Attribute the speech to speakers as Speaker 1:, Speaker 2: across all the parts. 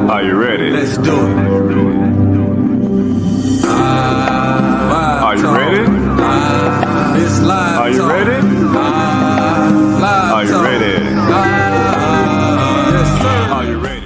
Speaker 1: Are you ready?
Speaker 2: Let's do it.
Speaker 1: Are you ready?
Speaker 2: It's live.
Speaker 1: Are you ready? Are you ready?
Speaker 2: Yes, sir.
Speaker 1: Are you ready?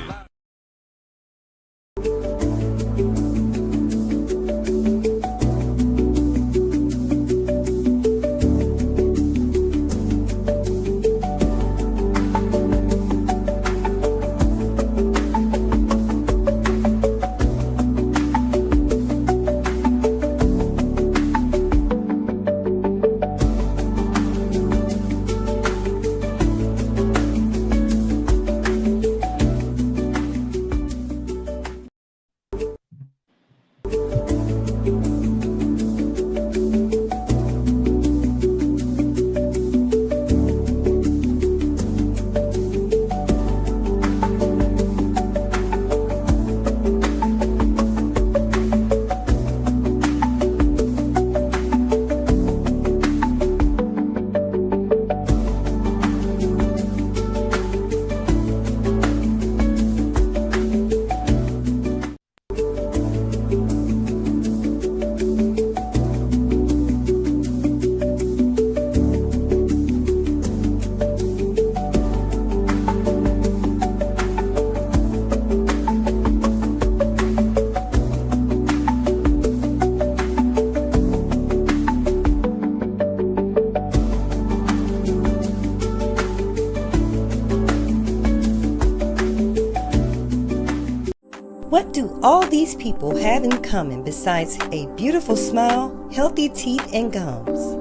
Speaker 3: What do all these people have in common besides a beautiful smile, healthy teeth, and gums?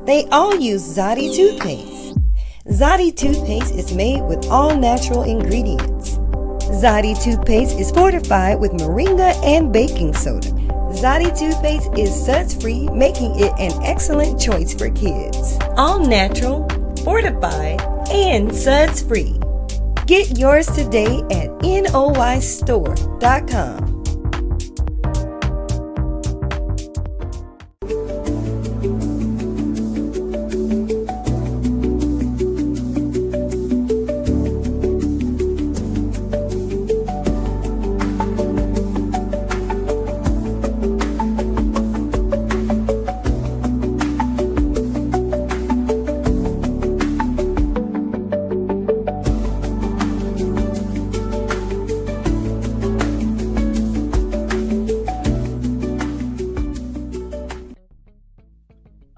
Speaker 3: They all use Zadi toothpaste. Zadi toothpaste is made with all natural ingredients. Zadi toothpaste is fortified with moringa and baking soda. Zadi toothpaste is suds-free, making it an excellent choice for kids. All natural, fortified, and suds-free. Get yours today at noystore.com.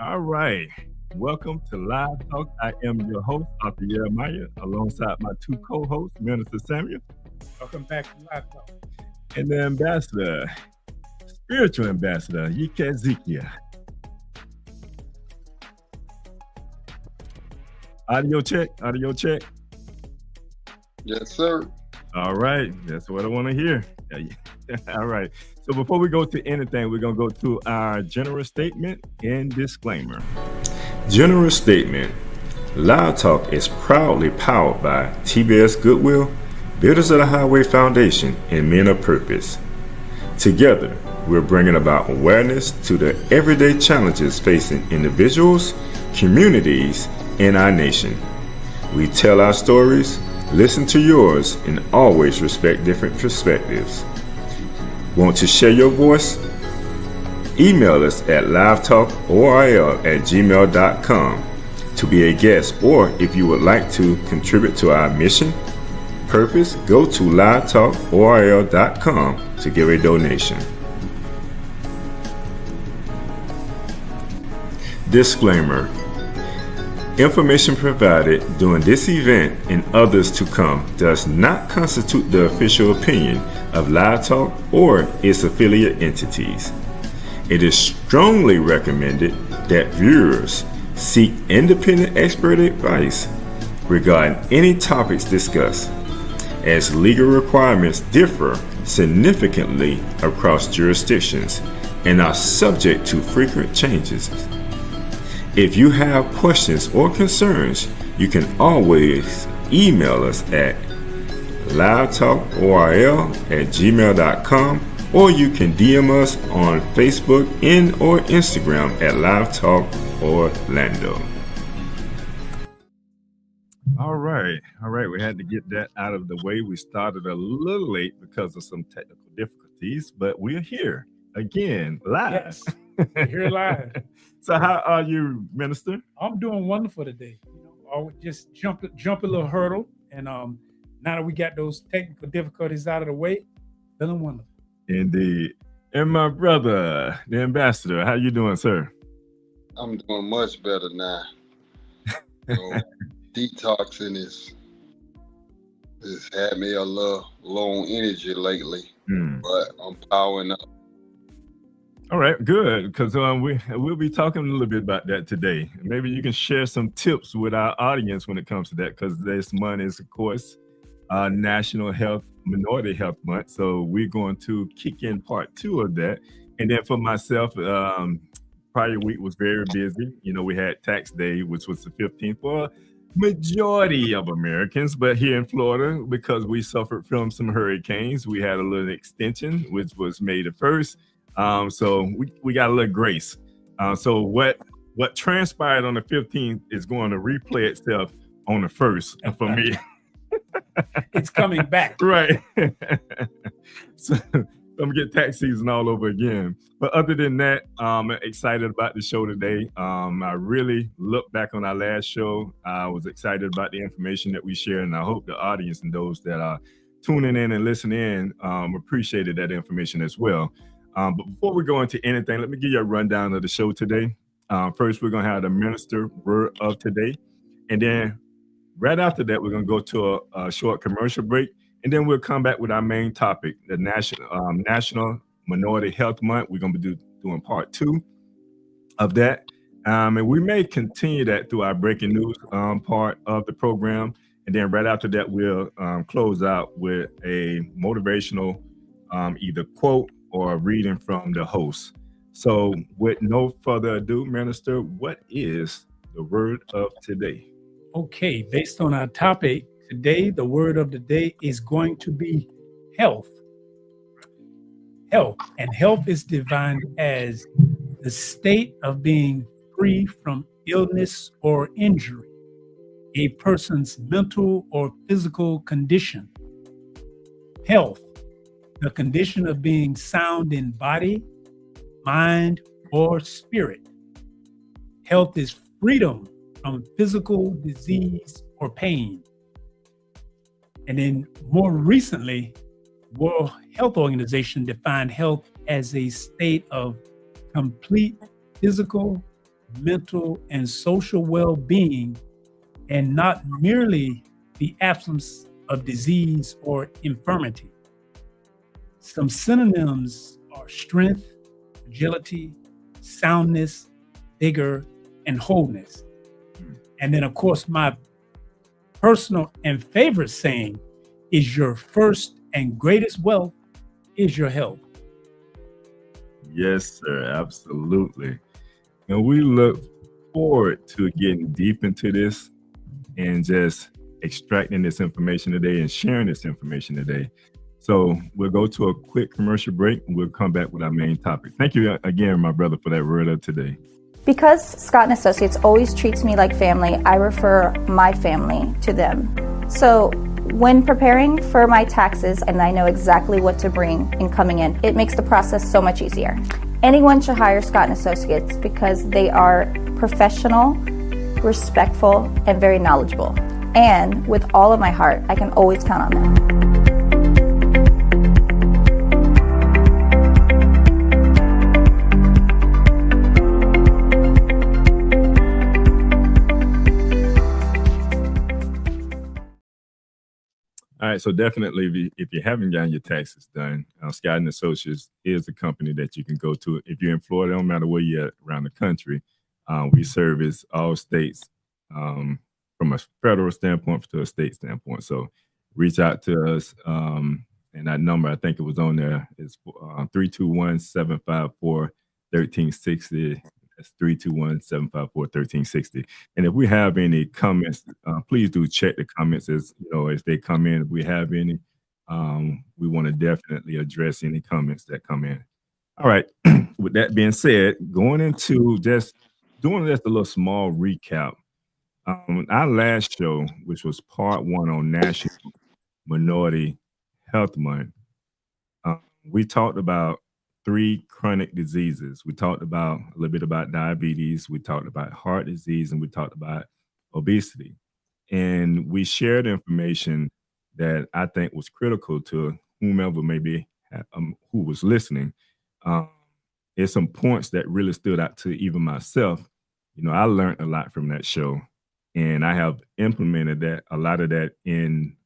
Speaker 1: All right. Welcome to Live Talk. I am your host, Arthur Jeremiah, alongside my two co-hosts, Minister Samuel.
Speaker 4: Welcome back to Live Talk.
Speaker 1: And the ambassador, spiritual ambassador, Yike Ezekiel. Audio check.
Speaker 5: Yes, sir.
Speaker 1: All right. That's what I want to hear. All right. So before we go to anything, we're going to go to our general statement and disclaimer. General statement. Live Talk is proudly powered by TBS Goodwill, Builders of the Highway Foundation, and Men of Purpose. Together, we're bringing about awareness to the everyday challenges facing individuals, communities, and our nation. We tell our stories, listen to yours, and always respect different perspectives. Want to share your voice? Email us at livetalkorl@gmail.com to be a guest, or if you would like to contribute to our mission, purpose, go to livetalkorl.com to give a donation. Disclaimer. Information provided during this event and others to come does not constitute the official opinion of Live Talk or its affiliate entities. It is strongly recommended that viewers seek independent expert advice regarding any topics discussed, as legal requirements differ significantly across jurisdictions and are subject to frequent changes. If you have questions or concerns, you can always email us at livetalkorl@gmail.com, or you can DM us on Facebook and or Instagram at Live Talk Orlando. All right. All right. We had to get that out of the way. We started a little late because of some technical difficulties, but we're here again live.
Speaker 4: Yes, we're here live.
Speaker 1: So, how are you, Minister?
Speaker 4: I'm doing wonderful today. I would just jump a little hurdle, and now that we got those technical difficulties out of the way, feeling wonderful.
Speaker 1: Indeed. And my brother, the ambassador, how you doing, sir?
Speaker 5: I'm doing much better now. Detoxing is had me a little low on energy lately, but I'm powering up.
Speaker 1: All right, good, because we'll be talking a little bit about that today. Maybe you can share some tips with our audience when it comes to that, because this month is, of course, National Minority Health Month. So we're going to kick in part 2 of that. And then for myself, prior week was very busy. We had tax day, which was the 15th for majority of Americans, but here in Florida, because we suffered from some hurricanes, we had a little extension, which was May the 1st. So we got a little grace. So what transpired on the 15th is going to replay itself on the 1st for me.
Speaker 4: It's coming back.
Speaker 1: Right. So I'm gonna get tax season all over again. But other than that, I'm excited about the show today. I really looked back on our last show. I was excited about the information that we shared, and I hope the audience and those that are tuning in and listening in appreciated that information as well. But before we go into anything, let me give you a rundown of the show today. First, we're gonna have the minister word of today, and then right after that, we're gonna go to a short commercial break. And then we'll come back with our main topic, the National Minority Health Month. We're going to be doing part 2 of that. And we may continue that through our breaking news part of the program. And then right after that, we'll close out with a motivational either quote or a reading from the host. So with no further ado, Minister, what is the word of today?
Speaker 4: Okay, based on our topic, today, the word of the day is going to be health. Health. And health is defined as the state of being free from illness or injury, a person's mental or physical condition. Health, the condition of being sound in body, mind, or spirit. Health is freedom from physical disease or pain. And then more recently, World Health Organization defined health as a state of complete physical, mental, and social well-being, and not merely the absence of disease or infirmity. Some synonyms are strength, agility, soundness, vigor, and wholeness. And then, of course, my personal and favorite saying is your first and greatest wealth is your health.
Speaker 1: Yes, sir, absolutely. And we look forward to getting deep into this and just extracting this information today and sharing this information today. So we'll go to a quick commercial break and we'll come back with our main topic. Thank you again, my brother, for that word of today.
Speaker 6: Because Scott & Associates always treats me like family, I refer my family to them. So when preparing for my taxes and I know exactly what to bring in coming in, it makes the process so much easier. Anyone should hire Scott & Associates because they are professional, respectful, and very knowledgeable. And with all of my heart, I can always count on them.
Speaker 1: All right, so definitely, if you haven't gotten your taxes done, Scott & Associates is the company that you can go to. If you're in Florida, no matter where you're at around the country, we service all states from a federal standpoint to a state standpoint. So reach out to us, and that number, I think it was on there, is 321-754-1360. That's 321-754-1360. And if we have any comments, please do check the comments as if they come in. If we have any, we want to definitely address any comments that come in. All right. With that being said, going into just doing just a little small recap. Our last show, which was part 1 on National Minority Health Month, we talked about 3 chronic diseases. We talked about a little bit about diabetes, we talked about heart disease, and we talked about obesity. And we shared information that I think was critical to whomever maybe who was listening. Um, there's some points that really stood out to even myself. You know, I learned a lot from that show, and I have implemented a lot of that in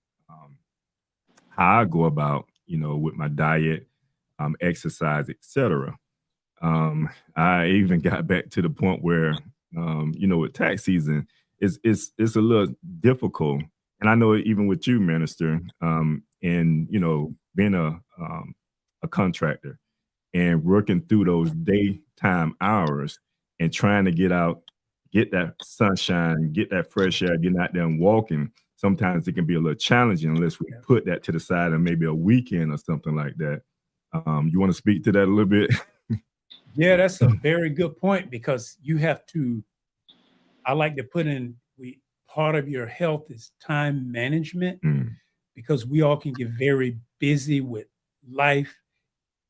Speaker 1: how I go about, you know, with my diet, exercise, etc. I even got back to the point where, you know, with tax season, it's a little difficult, and I know even with you, Minister, and you know, being a contractor and working through those daytime hours and trying to get out, get that sunshine, get that fresh air, getting out there and walking. Sometimes it can be a little challenging unless we put that to the side and maybe a weekend or something like that. You want to speak to that a little bit?
Speaker 4: Yeah, that's a very good point, because you have to, I like to put in, part of your health is time management, because we all can get very busy with life,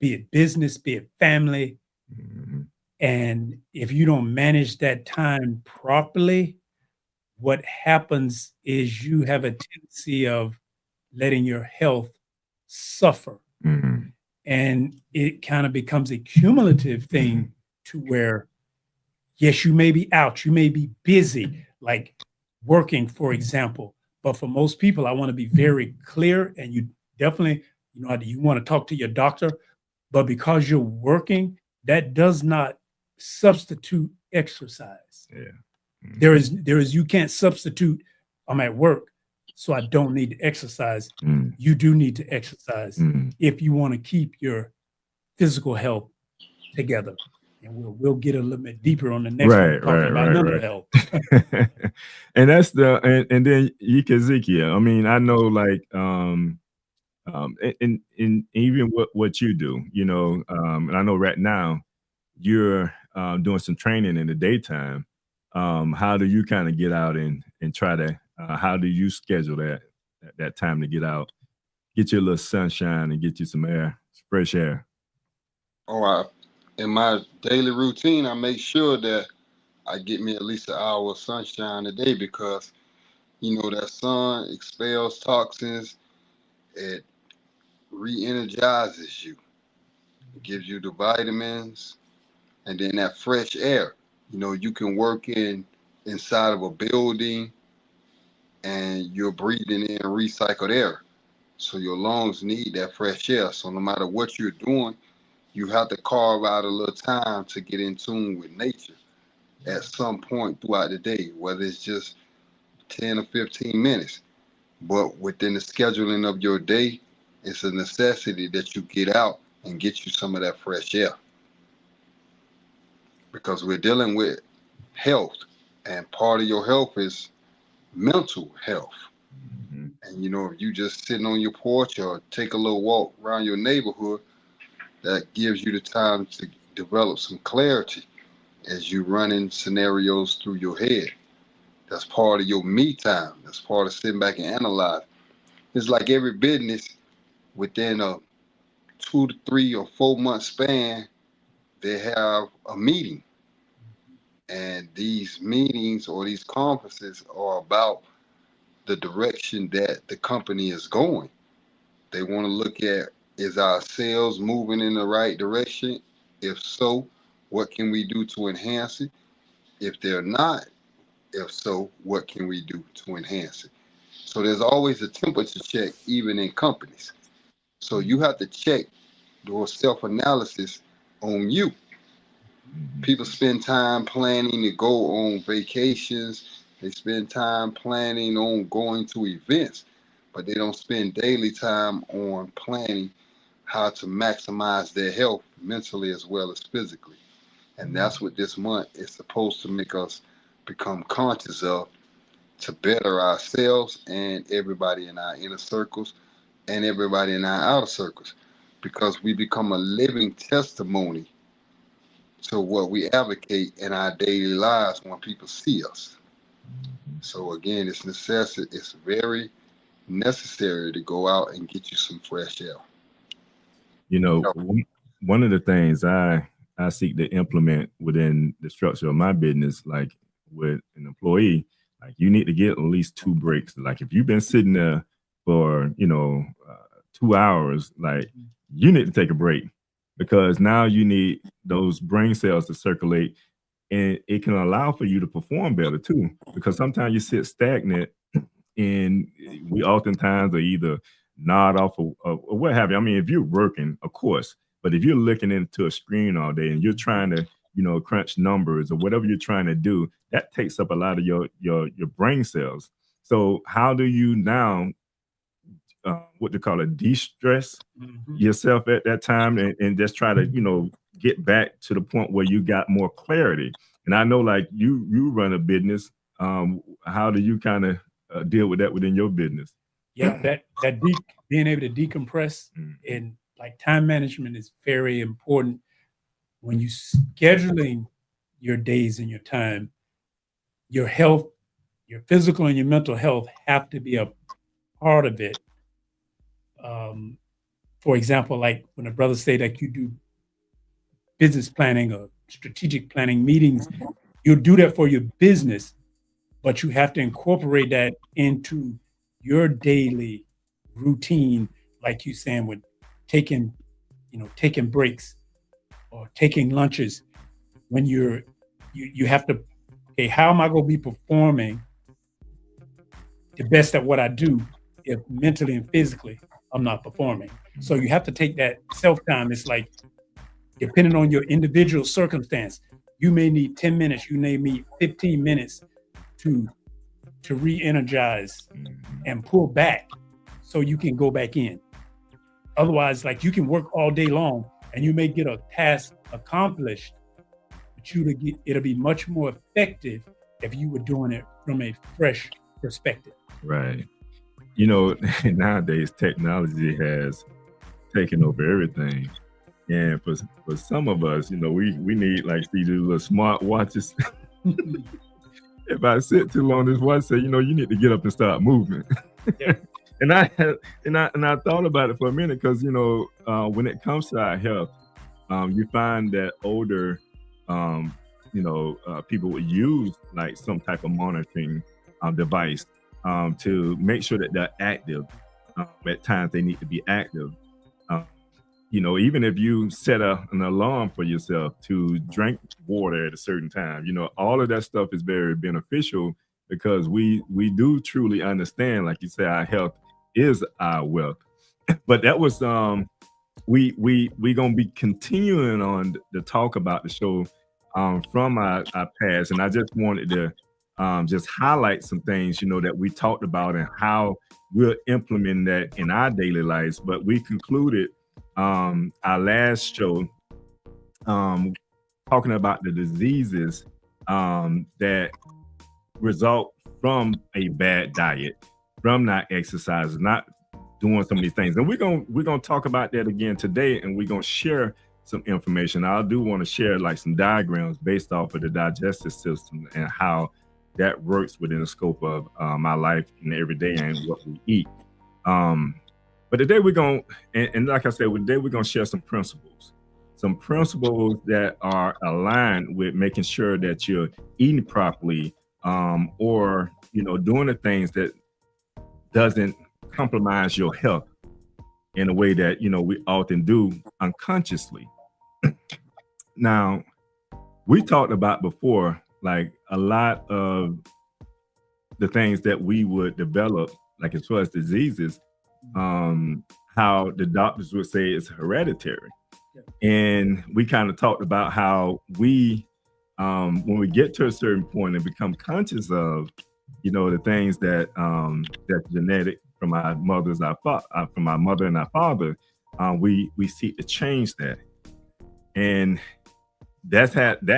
Speaker 4: be it business, be it family. And if you don't manage that time properly, what happens is you have a tendency of letting your health suffer. And it kind of becomes a cumulative thing to where, yes, you may be out, you may be busy, like working, for example. But for most people, I want to be very clear, and you definitely, you know, you want to talk to your doctor, but because you're working, that does not substitute exercise. There is, you can't substitute, I'm at work, so I don't need to exercise. You do need to exercise if you want to keep your physical health together. And we'll get a little bit deeper on the next one, talking about mental health.
Speaker 1: And that's and then Ezekiel. I mean, I know, like, and even what you do, you know, and I know right now you're doing some training in the daytime. How do you kind of get out and try to, how do you schedule that time to get out, get you a little sunshine and get you some air, fresh air?
Speaker 5: All right. In my daily routine, I make sure that I get me at least an hour of sunshine a day, because, you know, that sun expels toxins. It re-energizes you. It gives you the vitamins, and then that fresh air. You know, you can work inside of a building, and you're breathing in recycled air. So your lungs need that fresh air. So no matter what you're doing, you have to carve out a little time to get in tune with nature at some point throughout the day, whether it's just 10 or 15 minutes. But within the scheduling of your day, it's a necessity that you get out and get you some of that fresh air. Because we're dealing with health, and part of your health is mental health. And, you know, if you just sitting on your porch or take a little walk around your neighborhood, that gives you the time to develop some clarity as you running scenarios through your head. That's part of your me time. That's part of sitting back and analyze. It's like every business, within a 2 to 3 or 4 month span, they have a meeting. And these meetings or these conferences are about the direction that the company is going. They want to look at, is our sales moving in the right direction? If so, what can we do to enhance it? If they're not, if so, what can we do to enhance it? So there's always a temperature check, even in companies. So you have to check your self-analysis on you. People spend time planning to go on vacations. They spend time planning on going to events, but they don't spend daily time on planning how to maximize their health mentally as well as physically. And that's what this month is supposed to make us become conscious of, to better ourselves and everybody in our inner circles and everybody in our outer circles, because we become a living testimony to what we advocate in our daily lives when people see us. So again, it's very necessary to go out and get you some fresh air.
Speaker 1: You know, one of the things I seek to implement within the structure of my business, like with an employee, like you need to get at least 2 breaks. Like if you've been sitting there for 2 hours, like you need to take a break, because now you need those brain cells to circulate, and it can allow for you to perform better too. Because sometimes you sit stagnant, and we oftentimes are either nod off or what have you. I mean, if you're working, of course, but if you're looking into a screen all day and you're trying to, crunch numbers or whatever you're trying to do, that takes up a lot of your brain cells. So how do you now, what they call it, de-stress yourself at that time, and just try to, get back to the point where you got more clarity? And I know, like you run a business. How do you kind of deal with that within your business?
Speaker 4: Yeah, being able to decompress and like time management is very important when you scheduling your days and your time. Your health, your physical and your mental health have to be a part of it. For example, like when a brother say that you do business planning or strategic planning meetings, you'll do that for your business, but you have to incorporate that into your daily routine, like you saying, with taking breaks or taking lunches. When you have to, okay, how am I going to be performing the best at what I do if mentally and physically I'm not performing? So you have to take that self-time. It's like, depending on your individual circumstance, you may need 10 minutes, you may need 15 minutes to re-energize and pull back so you can go back in. Otherwise, like, you can work all day long and you may get a task accomplished, but it'll be much more effective if you were doing it from a fresh perspective.
Speaker 1: Right. Nowadays technology has taken over everything. And for some of us, we need like these little smart watches. If I sit too long, this watch say, you need to get up and start moving.
Speaker 4: Yeah.
Speaker 1: And I thought about it for a minute, because when it comes to our health, you find that older people would use like some type of monitoring device to make sure that they're active. At times they need to be active. Even if you set an alarm for yourself to drink water at a certain time, all of that stuff is very beneficial, because we do truly understand, like you say, our health is our wealth. But that was we gonna be continuing on to talk about the show from our past, and I just wanted to just highlight some things that we talked about and how we're implementing that in our daily lives. But we concluded our last show talking about the diseases that result from a bad diet, from not exercising, not doing some of these things. And we're gonna talk about that again today, and we're gonna share some information. I do want to share like some diagrams based off of the digestive system and how that works within the scope of my life and every day and what we eat. But today we're going to, and like I said, today we're going to share some principles that are aligned with making sure that you're eating properly, or, doing the things that doesn't compromise your health in a way that, we often do unconsciously. Now, we talked about before, like a lot of the things that we would develop, like as far as diseases, how the doctors would say it's hereditary. Yeah. And we kind of talked about how we, when we get to a certain point and become conscious of, the things that that's genetic from our mother and our father, we seek to change that, and that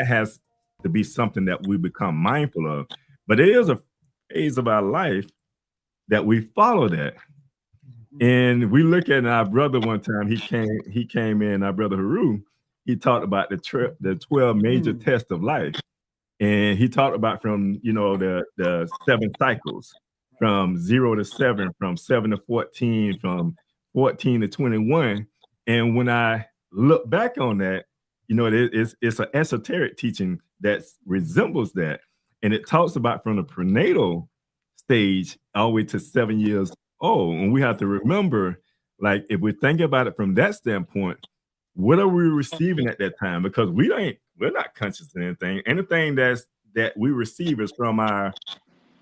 Speaker 1: has to be something that we become mindful of. But there is a phase of our life that we follow that. And we look at our brother one time, he came in, our brother Haru, he talked about the 12 major tests of life. And he talked about from, the 7 cycles, from 0 to 7, from 7 to 14, from 14 to 21. And when I look back on that, it's an esoteric teaching that resembles that. And it talks about from the prenatal stage all the way to 7 years old. And we have to remember, like, if we're thinking about it from that standpoint, what are we receiving at that time? Because we're not conscious of anything. Anything that we receive is from our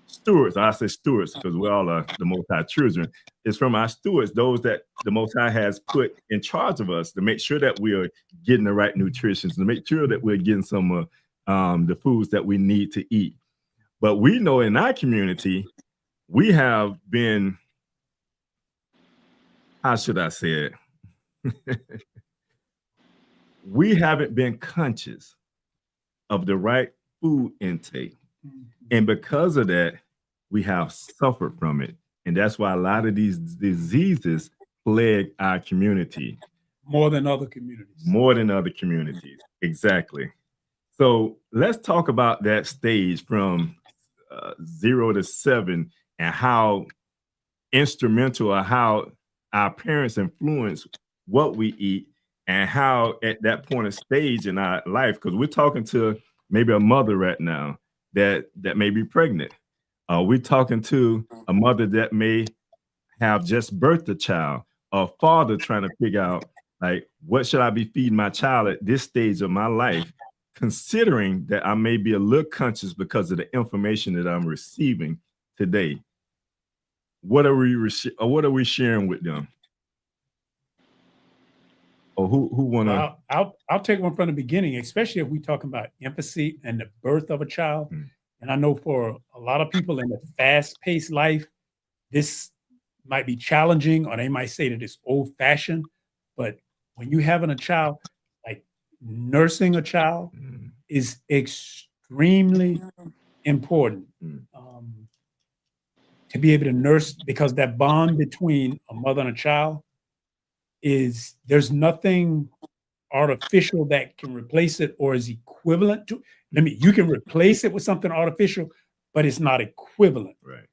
Speaker 1: stewards. I say stewards because we all are the Most High children. It's from our stewards, those that the Most High has put in charge of us to make sure that we are getting the right nutrition, to make sure that we're getting some of the foods that we need to eat. But we know in our community, we have been, how should I say it? We haven't been conscious of the right food intake. And because of that, we have suffered from it. And that's why a lot of these diseases plague our community.
Speaker 4: More than other communities.
Speaker 1: More than other communities. Exactly. So let's talk about that stage from 0 to 7 and how instrumental or how our parents influence what we eat and how at that point of stage in our life, because we're talking to maybe a mother right now that may be pregnant. We're talking to a mother that may have just birthed a child, or a father trying to figure out, like, what should I be feeding my child at this stage of my life, considering that I may be a little conscious because of the information that I'm receiving today. What are we sharing with them? Or who wanna?
Speaker 4: I'll take one from the beginning, especially if we're talking about infancy and the birth of a child. And I know for a lot of people in a fast-paced life, this might be challenging, or they might say that it's old-fashioned. But when you're having a child, like nursing a child is extremely important to be able to nurse, because that bond between a mother and a child there's nothing artificial that can replace it or is equivalent to. You can replace it with something artificial, but it's not equivalent.
Speaker 1: Right.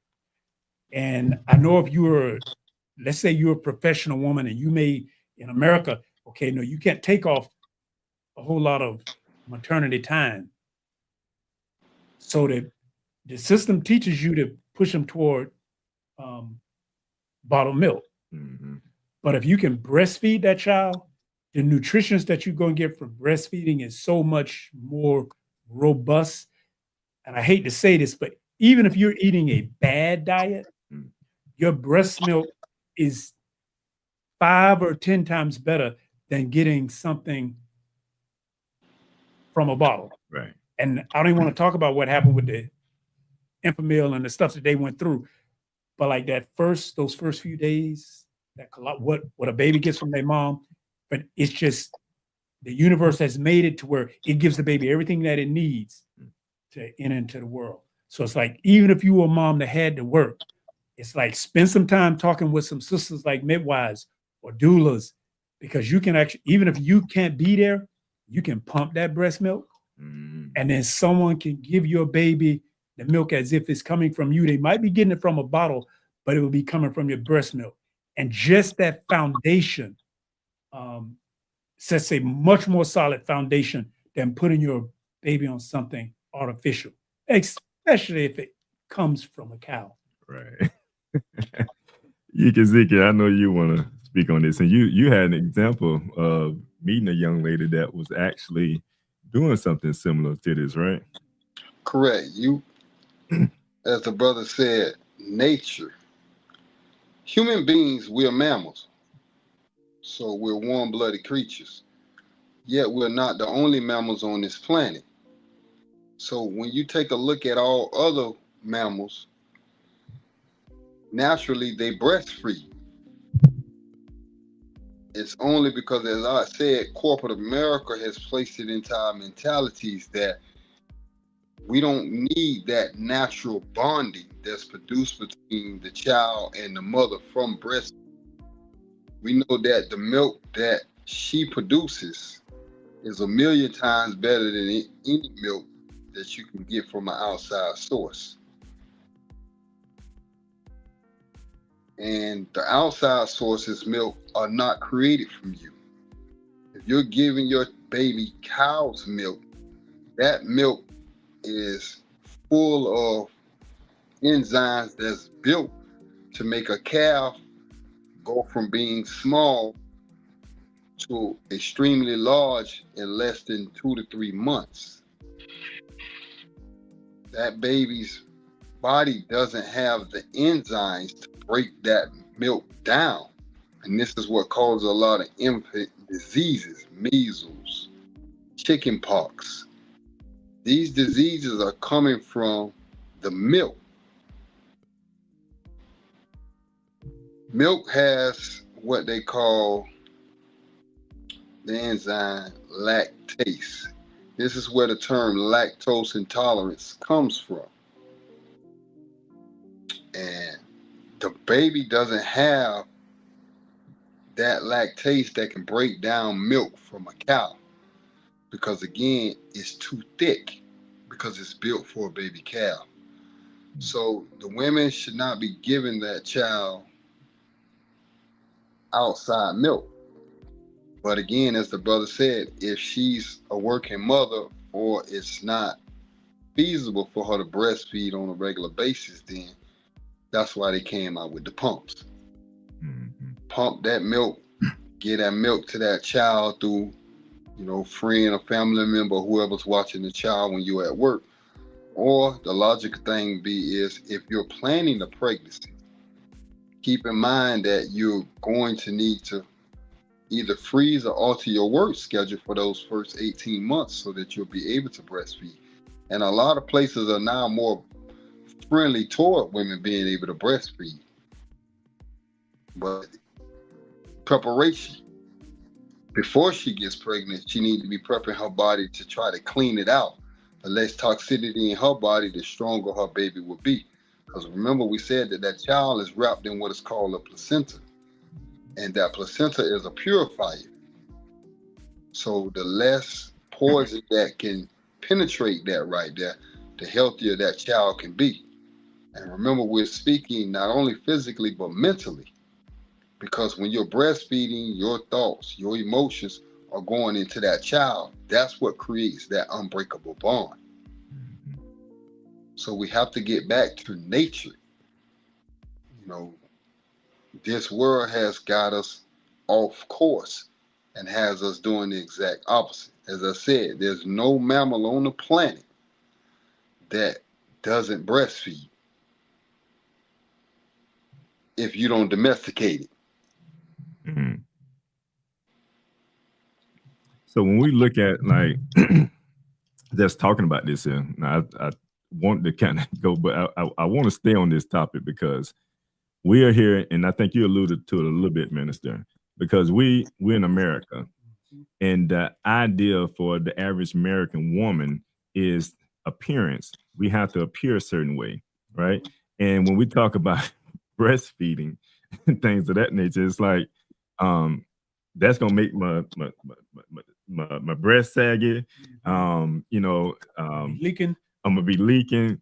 Speaker 4: And I know if let's say you're a professional woman and you may, in America, okay, no, you can't take off a whole lot of maternity time. So the system teaches you to push them toward bottled milk. But if you can breastfeed that child, the nutrition that you're going to get from breastfeeding is so much more robust. And I hate to say this, but even if you're eating a bad diet, your breast milk is 5 or 10 times better than getting something from a bottle.
Speaker 1: Right.
Speaker 4: And I don't even want to talk about what happened with the Infamil and the stuff that they went through. But like those first few days, what a baby gets from their mom, but it's just the universe has made it to where it gives the baby everything that it needs to enter into the world. So it's like, even if you were a mom that had to work, it's like spend some time talking with some sisters like midwives or doulas, because you can actually, even if you can't be there, you can pump that breast milk, and then someone can give your baby the milk as if it's coming from you. They might be getting it from a bottle, but it will be coming from your breast milk. And just that foundation sets a much more solid foundation than putting your baby on something artificial, especially if it comes from a cow.
Speaker 1: Right. Zeke, I know you want to speak on this, and you had an example of meeting a young lady that was actually doing something similar to this, right?
Speaker 5: Correct. As the brother said, nature. Human beings, we're mammals. So we're warm-blooded creatures. Yet we're not the only mammals on this planet. So when you take a look at all other mammals, naturally they breastfeed. It's only because, as I said, corporate America has placed it into our mentalities that we don't need that natural bonding that's produced between the child and the mother from breast. We know that the milk that she produces is 1,000,000 times better than any milk that you can get from an outside source. And the outside sources milk are not created from you. If you're giving your baby cow's milk, that milk is full of enzymes that's built to make a calf go from being small to extremely large in less than 2 to 3 months. That baby's body doesn't have the enzymes to break that milk down. And this is what causes a lot of infant diseases, measles, chicken pox. These diseases are coming from the milk. Milk has what they call the enzyme lactase. This is where the term lactose intolerance comes from. And the baby doesn't have that lactase that can break down milk from a cow because, again, it's too thick because it's built for a baby cow. So the women should not be giving that child outside milk. But again, as the brother said, if she's a working mother or it's not feasible for her to breastfeed on a regular basis, then that's why they came out with the pumps. Pump that milk, get that milk to that child through, friend or family member, whoever's watching the child when you're at work. Or the logical thing is if you're planning a pregnancy, keep in mind that you're going to need to either freeze or alter your work schedule for those first 18 months so that you'll be able to breastfeed. And a lot of places are now more friendly toward women being able to breastfeed. But preparation, before she gets pregnant, she needs to be prepping her body to try to clean it out. The less toxicity in her body, the stronger her baby will be. Because remember, we said that child is wrapped in what is called a placenta. And that placenta is a purifier. So the less poison that can penetrate that right there, the healthier that child can be. And remember, we're speaking not only physically, but mentally. Because when you're breastfeeding, your thoughts, your emotions are going into that child. That's what creates that unbreakable bond. So we have to get back to nature. This world has got us off course and has us doing the exact opposite. As I said, there's no mammal on the planet that doesn't breastfeed if you don't domesticate it.
Speaker 1: So when we look at just talking about this here, now I want to kind of go, but I want to stay on this topic because we are here, and I think you alluded to it a little bit, Minister, because we're in America, and the idea for the average American woman is appearance. We have to appear a certain way, right? And when we talk about breastfeeding and things of that nature, it's like that's gonna make my breast saggy,
Speaker 4: Leaking.
Speaker 1: I'm gonna be leaking,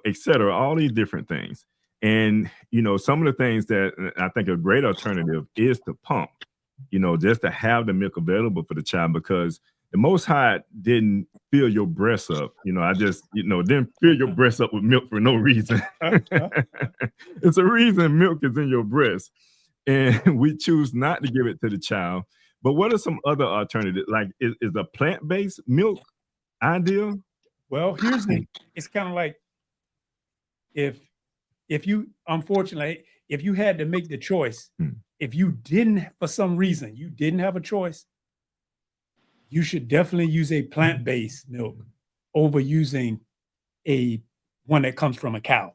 Speaker 1: etc. All these different things. And, some of the things that I think a great alternative is to pump, just to have the milk available for the child, because the Most High didn't fill your breasts up. I just, didn't fill your breasts up with milk for no reason. It's a reason milk is in your breast. And we choose not to give it to the child. But what are some other alternatives? Like, is a plant-based milk ideal?
Speaker 4: Well, it's kind of like if you, unfortunately, if you had to make the choice, if you didn't, for some reason, you didn't have a choice, you should definitely use a plant-based milk over using one that comes from a cow.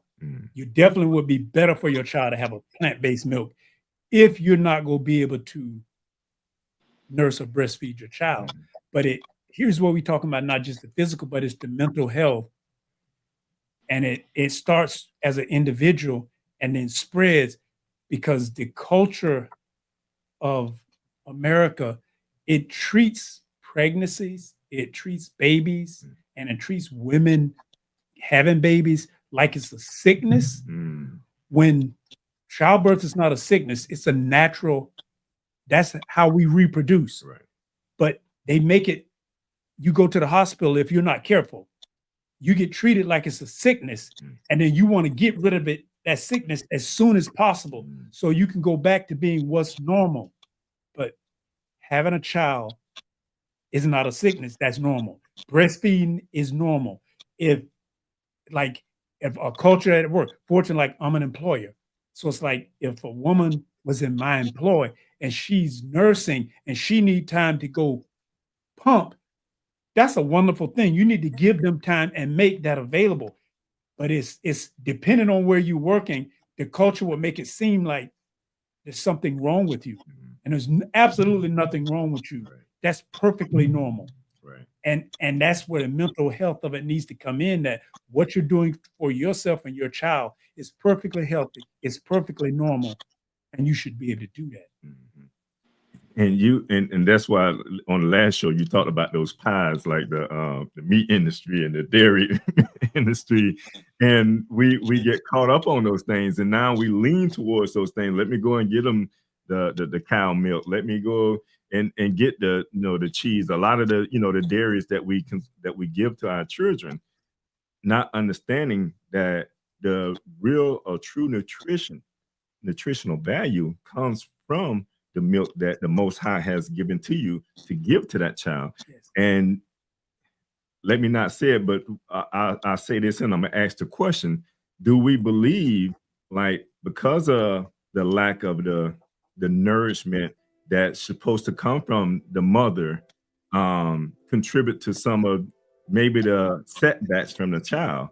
Speaker 4: You definitely would be better for your child to have a plant-based milk if you're not going to be able to nurse or breastfeed your child. But here's what we're talking about, not just the physical, but it's the mental health. And it starts as an individual and then spreads, because the culture of America, it treats pregnancies, it treats babies and it treats women having babies like it's a sickness, when childbirth is not a sickness, it's a natural, that's how we reproduce.
Speaker 1: Right.
Speaker 4: But they make it, you go to the hospital if you're not careful, you get treated like it's a sickness, and then you want to get rid of it, that sickness, as soon as possible, so you can go back to being what's normal. But having a child is not a sickness, that's normal. Breastfeeding is normal. If a culture at work, fortunately, like I'm an employer. So it's like if a woman was in my employ and she's nursing and she need time to go pump, that's a wonderful thing. You need to give them time and make that available. But it's depending on where you're working, the culture will make it seem like there's something wrong with you. And there's absolutely nothing wrong with you.
Speaker 1: Right.
Speaker 4: That's perfectly normal.
Speaker 1: Right.
Speaker 4: And that's where the mental health of it needs to come in, that what you're doing for yourself and your child is perfectly healthy, it's perfectly normal, and you should be able to do that.
Speaker 1: And that's why on the last show you talked about those pies, like the meat industry and the dairy industry, and we get caught up on those things, and now we lean towards those things. Let me go and get them the cow milk. Let me go and get the cheese. A lot of the dairies that we give to our children, not understanding that the real or true nutritional value comes from the milk that the Most High has given to you to give to that child.
Speaker 4: Yes.
Speaker 1: And let me not say it, but I'll say this, and I'm gonna ask the question: do we believe, like, because of the lack of the nourishment that's supposed to come from the mother, contribute to some of maybe the setbacks from the child,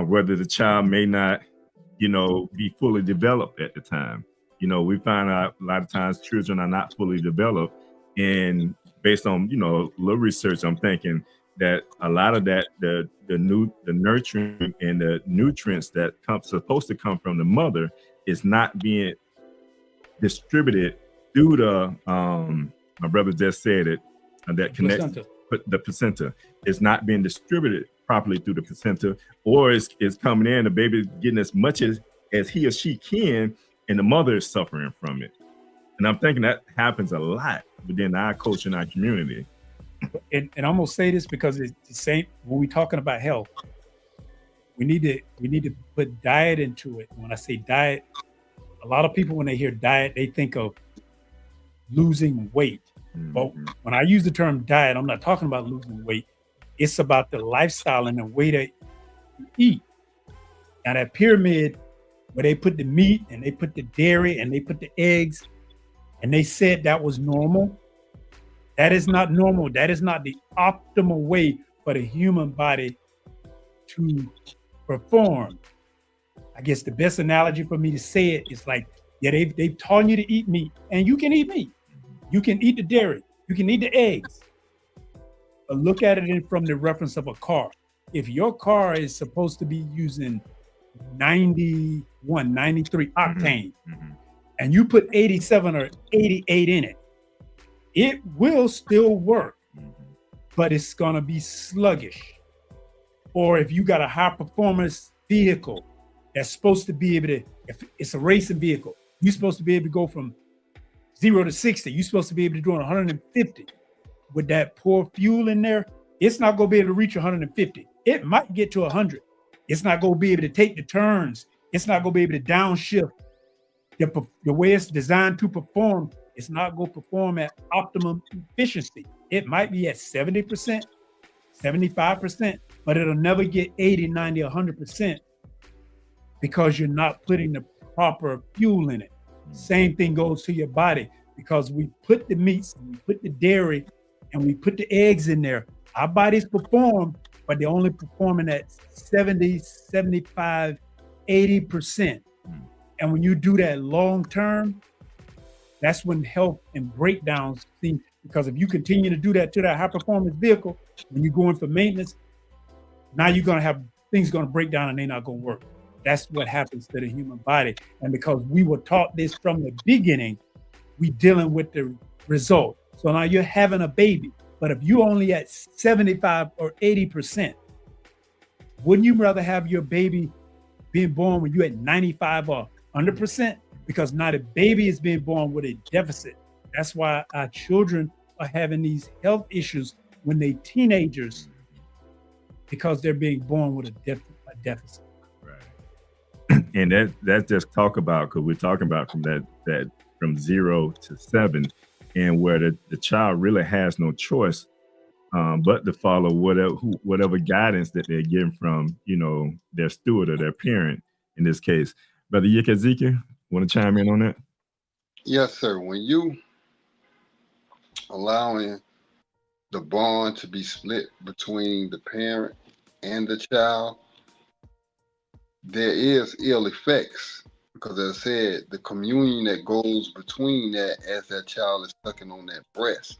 Speaker 1: whether the child may not, be fully developed at the time? We find out a lot of times children are not fully developed, and based on little research, I'm thinking that a lot of that the nurturing and the nutrients that supposed to come from the mother is not being distributed through the my brother just said it, that connects
Speaker 4: Placenta.
Speaker 1: the placenta is not being distributed properly through the placenta, or it's coming in, the baby getting as much as he or she can, and the mother is suffering from it. And I'm thinking that happens a lot within our culture and our community.
Speaker 4: And I'm gonna say this because it's the same when we're talking about health. We need to put diet into it. When I say diet, a lot of people, when they hear diet, they think of losing weight. But when I use the term diet, I'm not talking about losing weight. It's about the lifestyle and the way that you eat. Now that pyramid where they put the meat and they put the dairy and they put the eggs and they said that was normal, that is not normal. That is not the optimal way for the human body to perform. I guess the best analogy for me to say it is like, yeah, they've taught you to eat meat, and you can eat meat. You can eat the dairy. You can eat the eggs. But look at it from the reference of a car. If your car is supposed to be using 91, 93 octane, and you put 87 or 88 in it, it will still work, but it's gonna be sluggish. Or if you got a high performance vehicle that's supposed to be able to, if it's a racing vehicle, you're supposed to be able to go from 0 to 60. You're supposed to be able to do 150. With that poor fuel in there, it's not gonna be able to reach 150. It might get to 100. It's not gonna be able to take the turns. It's not gonna be able to downshift. The way it's designed to perform, it's not gonna perform at optimum efficiency. It might be at 70%, 75%, but it'll never get 80, 90, 100% because you're not putting the proper fuel in it. Same thing goes to your body, because we put the meats, we put the dairy, and we put the eggs in there. Our bodies perform, but they're only performing at 70, 75, 80%. And when you do that long term, that's when health and breakdowns seem, because if you continue to do that to that high performance vehicle, when you're going for maintenance, now you're gonna have things gonna break down and they're not gonna work. That's what happens to the human body. And because we were taught this from the beginning, we dealing with the result. So now you're having a baby. But if you only at 75 or 80%, wouldn't you rather have your baby being born when you're at 95 or 100%? Because now the baby is being born with a deficit. That's why our children are having these health issues when they're teenagers, because they're being born with a deficit.
Speaker 1: Right. And that's just talk about, because we're talking about from that from 0 to 7, and where the child really has no choice but to follow whatever guidance that they're getting from, their steward or their parent in this case. Brother Yik Ezekiel, want to chime in on that?
Speaker 5: Yes, sir. When you allowing the bond to be split between the parent and the child, there is ill effects, because as I said, the communion that goes between that as that child is sucking on that breast,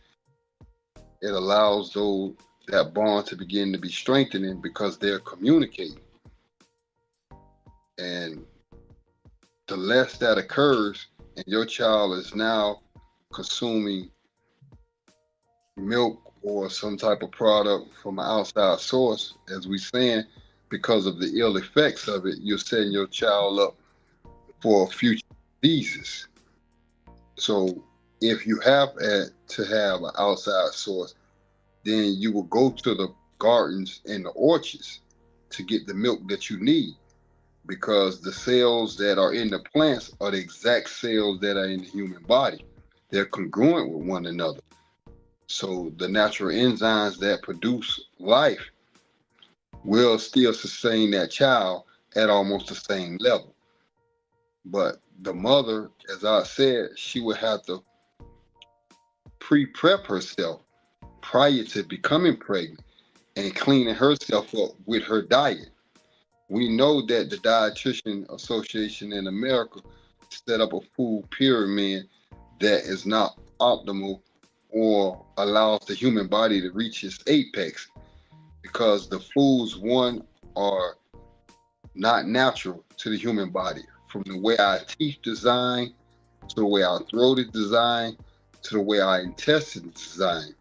Speaker 5: it allows that bond to begin to be strengthening because they're communicating. And the less that occurs, and your child is now consuming milk or some type of product from an outside source, as we saying, because of the ill effects of it, you're setting your child up for future diseases. So if you have to have an outside source, then you will go to the gardens and the orchards to get the milk that you need, because the cells that are in the plants are the exact cells that are in the human body. They're congruent with one another. So the natural enzymes that produce life will still sustain that child at almost the same level. But the mother, as I said, she would have to pre-prep herself prior to becoming pregnant and cleaning herself up with her diet. We know that the Dietitian Association in America set up a food pyramid that is not optimal or allows the human body to reach its apex, because the foods, one, are not natural to the human body. From the way our teeth design, to the way our throat is designed, to the way our intestines designed.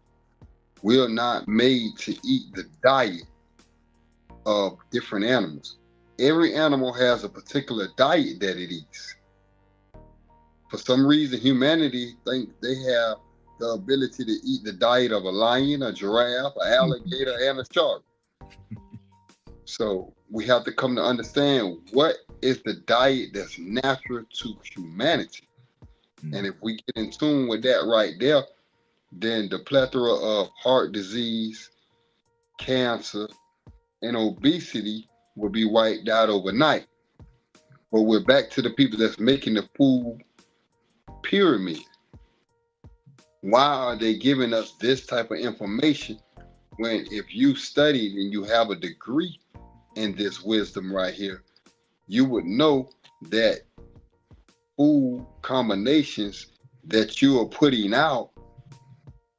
Speaker 5: We are not made to eat the diet of different animals. Every animal has a particular diet that it eats. For some reason, humanity think they have the ability to eat the diet of a lion, a giraffe, an alligator, and a shark. So we have to come to understand what is the diet that's natural to humanity. And if we get in tune with that right there, then the plethora of heart disease, cancer, and obesity will be wiped out overnight. But we're back to the people that's making the food pyramid. Why are they giving us this type of information when, if you studied and you have a degree in this wisdom right here, you would know that food combinations that you are putting out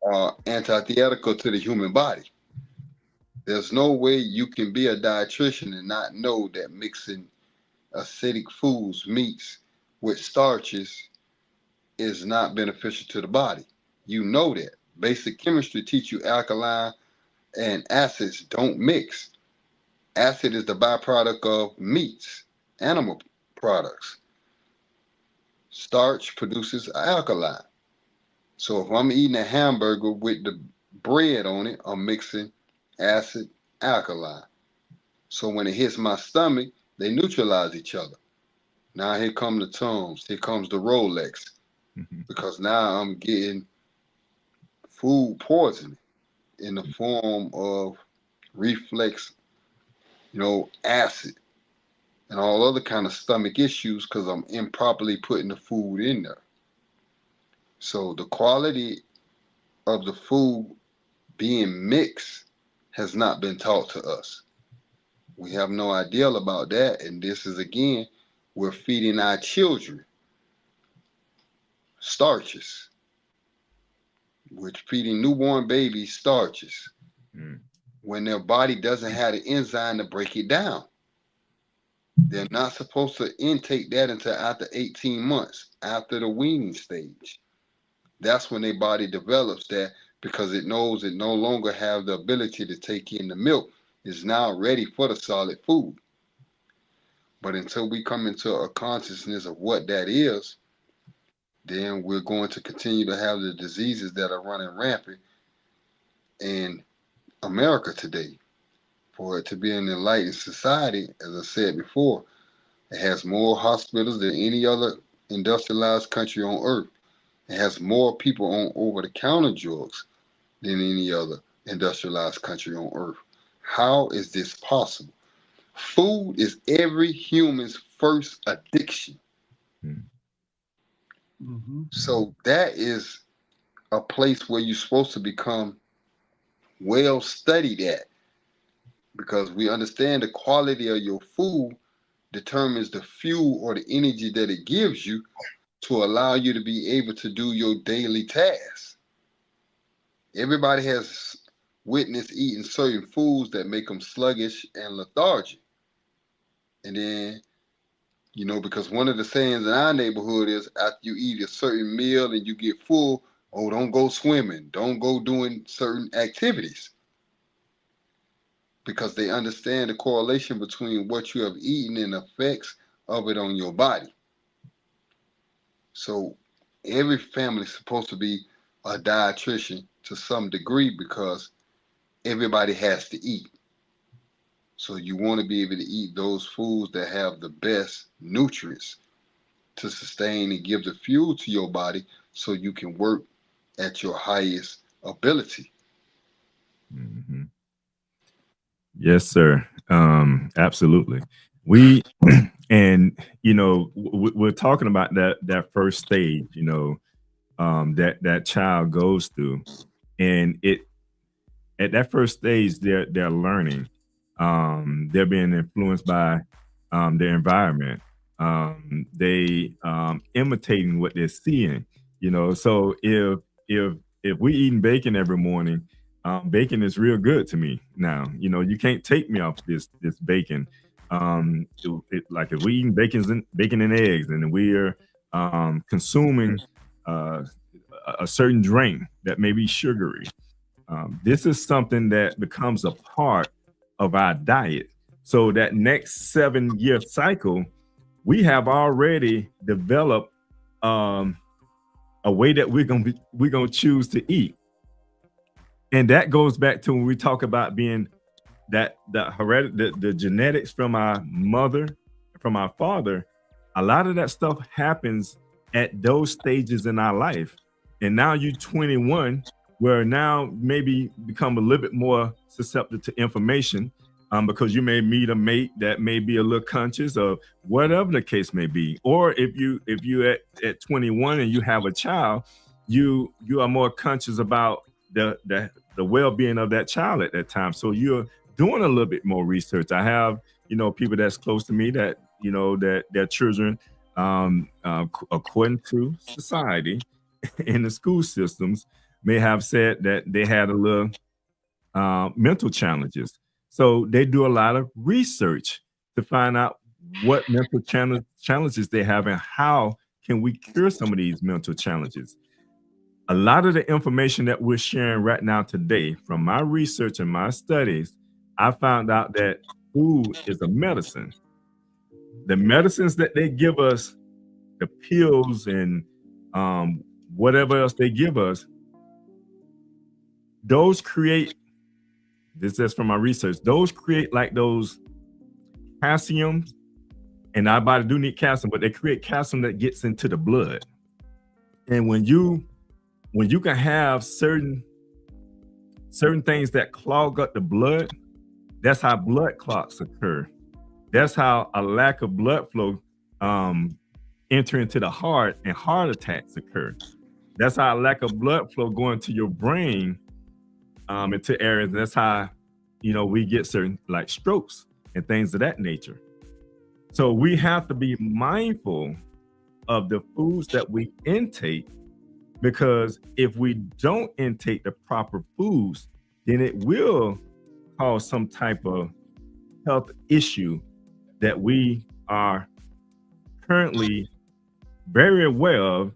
Speaker 5: are antithetical to the human body. There's no way you can be a dietitian and not know that mixing acidic foods, meats, with starches is not beneficial to the body. You know that. Basic chemistry teach you alkaline and acids don't mix. Acid is the byproduct of meats, animal products. Starch produces alkaline. So if I'm eating a hamburger with the bread on it, I'm mixing acid, alkaline. So when it hits my stomach, they neutralize each other. Now here come the Tums, here comes the Rolex, because now I'm getting food poisoning in the form of reflex, acid, and all other kind of stomach issues, because I'm improperly putting the food in there. So the quality of the food being mixed has not been taught to us. We have no idea about that. And this is, again, we're feeding our children starches. We're feeding newborn babies starches when their body doesn't have the enzyme to break it down. They're not supposed to intake that until after 18 months, after the weaning stage. That's when their body develops that because it knows it no longer have the ability to take in the milk. It's now ready for the solid food. But until we come into a consciousness of what that is, then we're going to continue to have the diseases that are running rampant in America today. For it to be an enlightened society, as I said before, it has more hospitals than any other industrialized country on earth. It has more people on over-the-counter drugs than any other industrialized country on earth. How is this possible? Food is every human's first addiction.
Speaker 4: Mm-hmm.
Speaker 5: So that is a place where you're supposed to become well studied at, because we understand the quality of your food determines the fuel or the energy that it gives you to allow you to be able to do your daily tasks. Everybody has witnessed eating certain foods that make them sluggish and lethargic. And then, because one of the sayings in our neighborhood is after you eat a certain meal and you get full, oh, don't go swimming, don't go doing certain activities. Because they understand the correlation between what you have eaten and the effects of it on your body. So every family is supposed to be a dietitian to some degree, because everybody has to eat. So you want to be able to eat those foods that have the best nutrients to sustain and give the fuel to your body so you can work at your highest ability.
Speaker 1: Mm-hmm. Yes, sir. Absolutely. We and we're talking about that first stage, that child goes through, and it at that first stage they're learning. They're being influenced by their environment. They imitating what they're seeing. So if we eating bacon every morning, bacon is real good to me now. You can't take me off this bacon. Like if we eating bacon and eggs, and we're consuming a certain drink that may be sugary. This is something that becomes a part of our diet. So that next 7-year cycle, we have already developed a way that we're gonna choose to eat, and that goes back to when we talk about being the genetics from our mother, from our father. A lot of that stuff happens at those stages in our life, and now you're 21. Where now maybe become a little bit more susceptible to information, because you may meet a mate that may be a little conscious of whatever the case may be. Or if you at 21 and you have a child, you are more conscious about the well-being of that child at that time. So you're doing a little bit more research. I have people that's close to me that that their children, according to society in the school systems, may have said that they had a little mental challenges. So they do a lot of research to find out what mental challenges they have and how can we cure some of these mental challenges. A lot of the information that we're sharing right now today, from my research and my studies, I found out that food is a medicine. The medicines that they give us, the pills and whatever else they give us, those create, this is from my research, those create like those calcium, and our body do need calcium, but they create calcium that gets into the blood. And when you can have certain things that clog up the blood, that's how blood clots occur. That's how a lack of blood flow enter into the heart, and heart attacks occur. That's how a lack of blood flow going to your brain into areas. That's how we get certain like strokes and things of that nature. So we have to be mindful of the foods that we intake, because if we don't intake the proper foods, then it will cause some type of health issue that we are currently very aware of,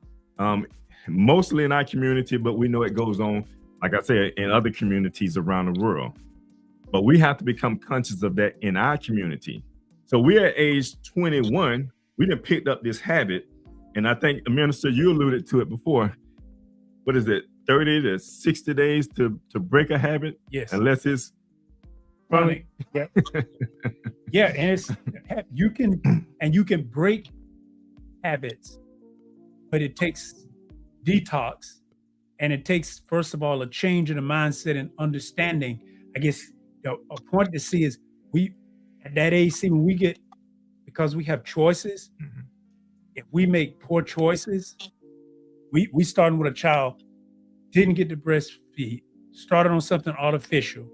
Speaker 1: mostly in our community, but we know it goes on like I said, in other communities around the world. But we have to become conscious of that in our community. So we're at age 21, we done picked up this habit. And I think, Minister, you alluded to it before. What is it, 30 to 60 days to break a habit?
Speaker 4: Yes.
Speaker 1: Unless it's
Speaker 4: Chronic. Yeah. Yeah, and it's you can break habits, but it takes detox, and it takes, first of all, a change in the mindset and understanding. I guess a point to see is we at that age, see, when we get, because we have choices, if we make poor choices, we starting with a child, didn't get to breastfeed, started on something artificial.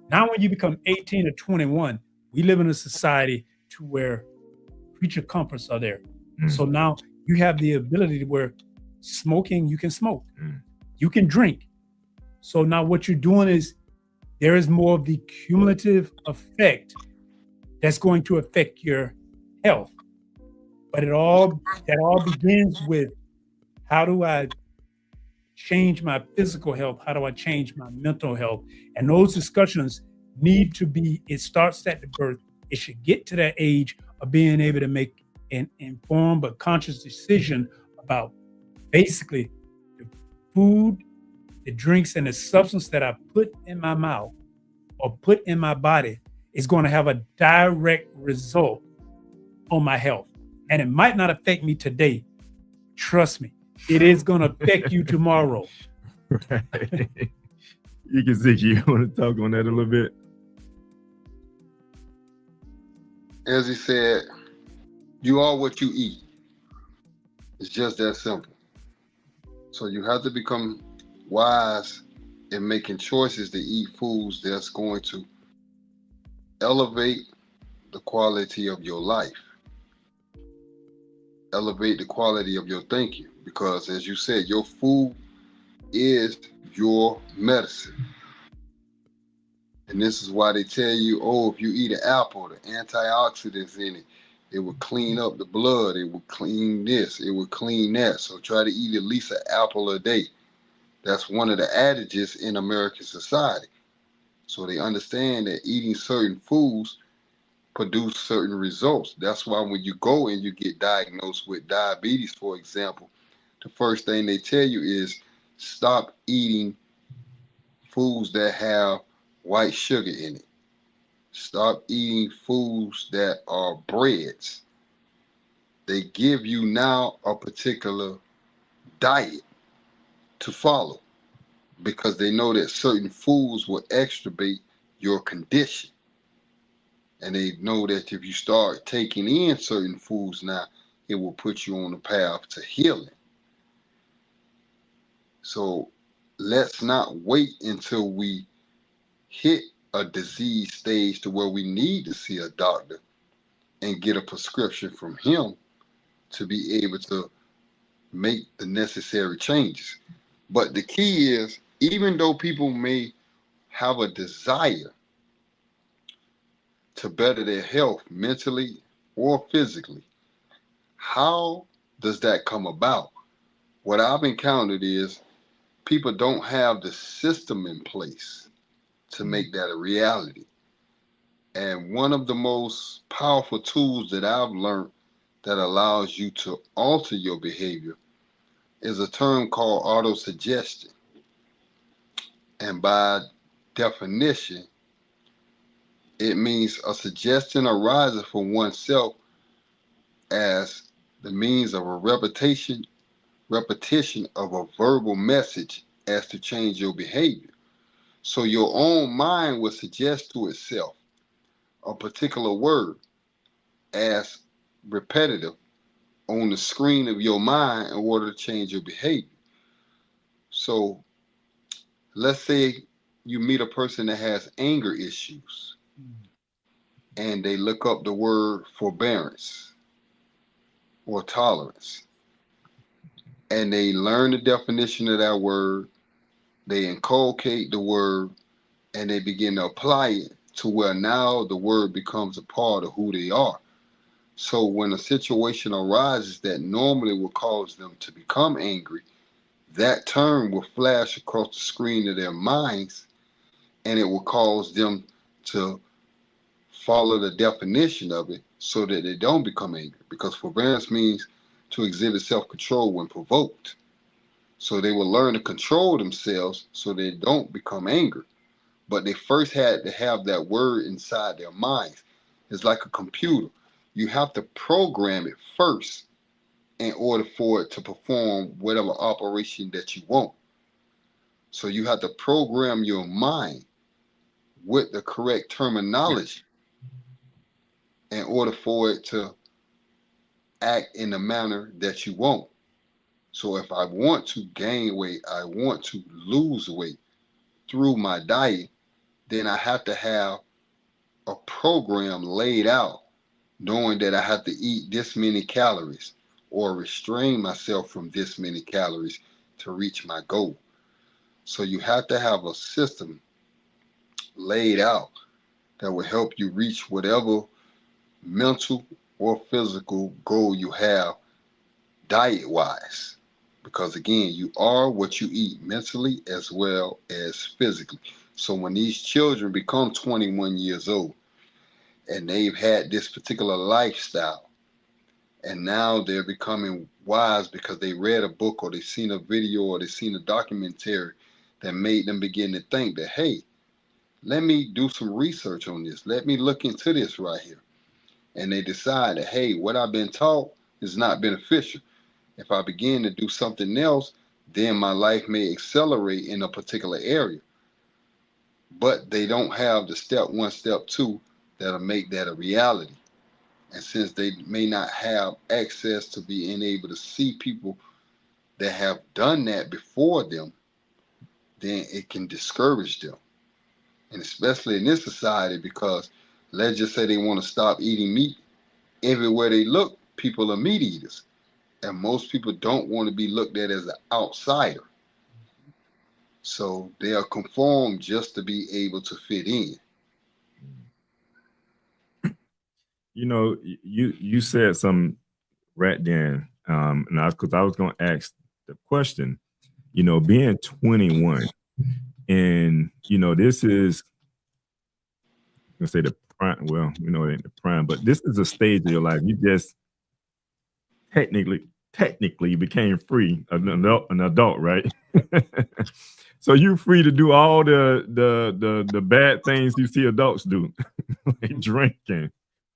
Speaker 4: Now when you become 18 or 21, we live in a society to where creature comforts are there. So now you have the ability to where smoking, you can smoke, you can drink. So now what you're doing is there is more of the cumulative effect that's going to affect your health. But that all begins with, how do I change my physical health? How do I change my mental health? And those discussions need to be, it starts at the birth. It should get to that age of being able to make an informed but conscious decision about basically the food, the drinks, and the substance that I put in my mouth or put in my body is going to have a direct result on my health. And it might not affect me today. Trust me, it is going to affect you tomorrow.
Speaker 1: Right. You can see, you want to talk on that a little bit?
Speaker 5: As he said, you are what you eat. It's just that simple. So you have to become wise in making choices to eat foods that's going to elevate the quality of your life, elevate the quality of your thinking, because as you said, your food is your medicine. And this is why they tell you, oh, if you eat an apple, the antioxidants in it, it will clean up the blood, it will clean this, it will clean that. So try to eat at least an apple a day. That's one of the adages in American society. So they understand that eating certain foods produce certain results. That's why when you go and you get diagnosed with diabetes, for example, the first thing they tell you is stop eating foods that have white sugar in it. Stop eating foods that are breads. They give you now a particular diet to follow because they know that certain foods will exacerbate your condition. And they know that if you start taking in certain foods now, it will put you on the path to healing. So let's not wait until we hit a disease stage to where we need to see a doctor and get a prescription from him to be able to make the necessary changes. But the key is, even though people may have a desire to better their health mentally or physically, how does that come about? What I've encountered is people don't have the system in place to make that a reality. And one of the most powerful tools that I've learned that allows you to alter your behavior is a term called autosuggestion. And by definition, it means a suggestion arises from oneself as the means of a repetition of a verbal message as to change your behavior. So your own mind will suggest to itself a particular word as repetitive on the screen of your mind in order to change your behavior. So let's say you meet a person that has anger issues and they look up the word forbearance or tolerance and they learn the definition of that word, they inculcate the word, and they begin to apply it to where now the word becomes a part of who they are. So when a situation arises that normally would cause them to become angry, that term will flash across the screen of their minds, and it will cause them to follow the definition of it so that they don't become angry. Because forbearance means to exhibit self-control when provoked. So they will learn to control themselves so they don't become angry. But they first had to have that word inside their minds. It's like a computer. You have to program it first in order for it to perform whatever operation that you want. So you have to program your mind with the correct terminology in order for it to act in the manner that you want. So if I want to gain weight, I want to lose weight through my diet, then I have to have a program laid out, knowing that I have to eat this many calories or restrain myself from this many calories to reach my goal. So you have to have a system laid out that will help you reach whatever mental or physical goal you have diet-wise. Because again, you are what you eat mentally as well as physically. So when these children become 21 years old and they've had this particular lifestyle, and now they're becoming wise because they read a book or they've seen a video or they've seen a documentary that made them begin to think that, hey, let me do some research on this. Let me look into this right here. And they decide that, hey, what I've been taught is not beneficial. If I begin to do something else, then my life may accelerate in a particular area. But they don't have the step one, step two that'll make that a reality. And since they may not have access to being able to see people that have done that before them, then it can discourage them. And especially in this society, because let's just say they want to stop eating meat. Everywhere they look, people are meat eaters. And most people don't want to be looked at as an outsider. So they are conformed just to be able to fit in.
Speaker 1: You know, you said something right then, and because I was going to ask the question. You know, being 21, and you know, this is, I'm gonna say the prime. Well, you know, it ain't the prime, but this is a stage of your life. You just technically became free, an adult, right? So you're free to do all the bad things you see adults do, like drinking,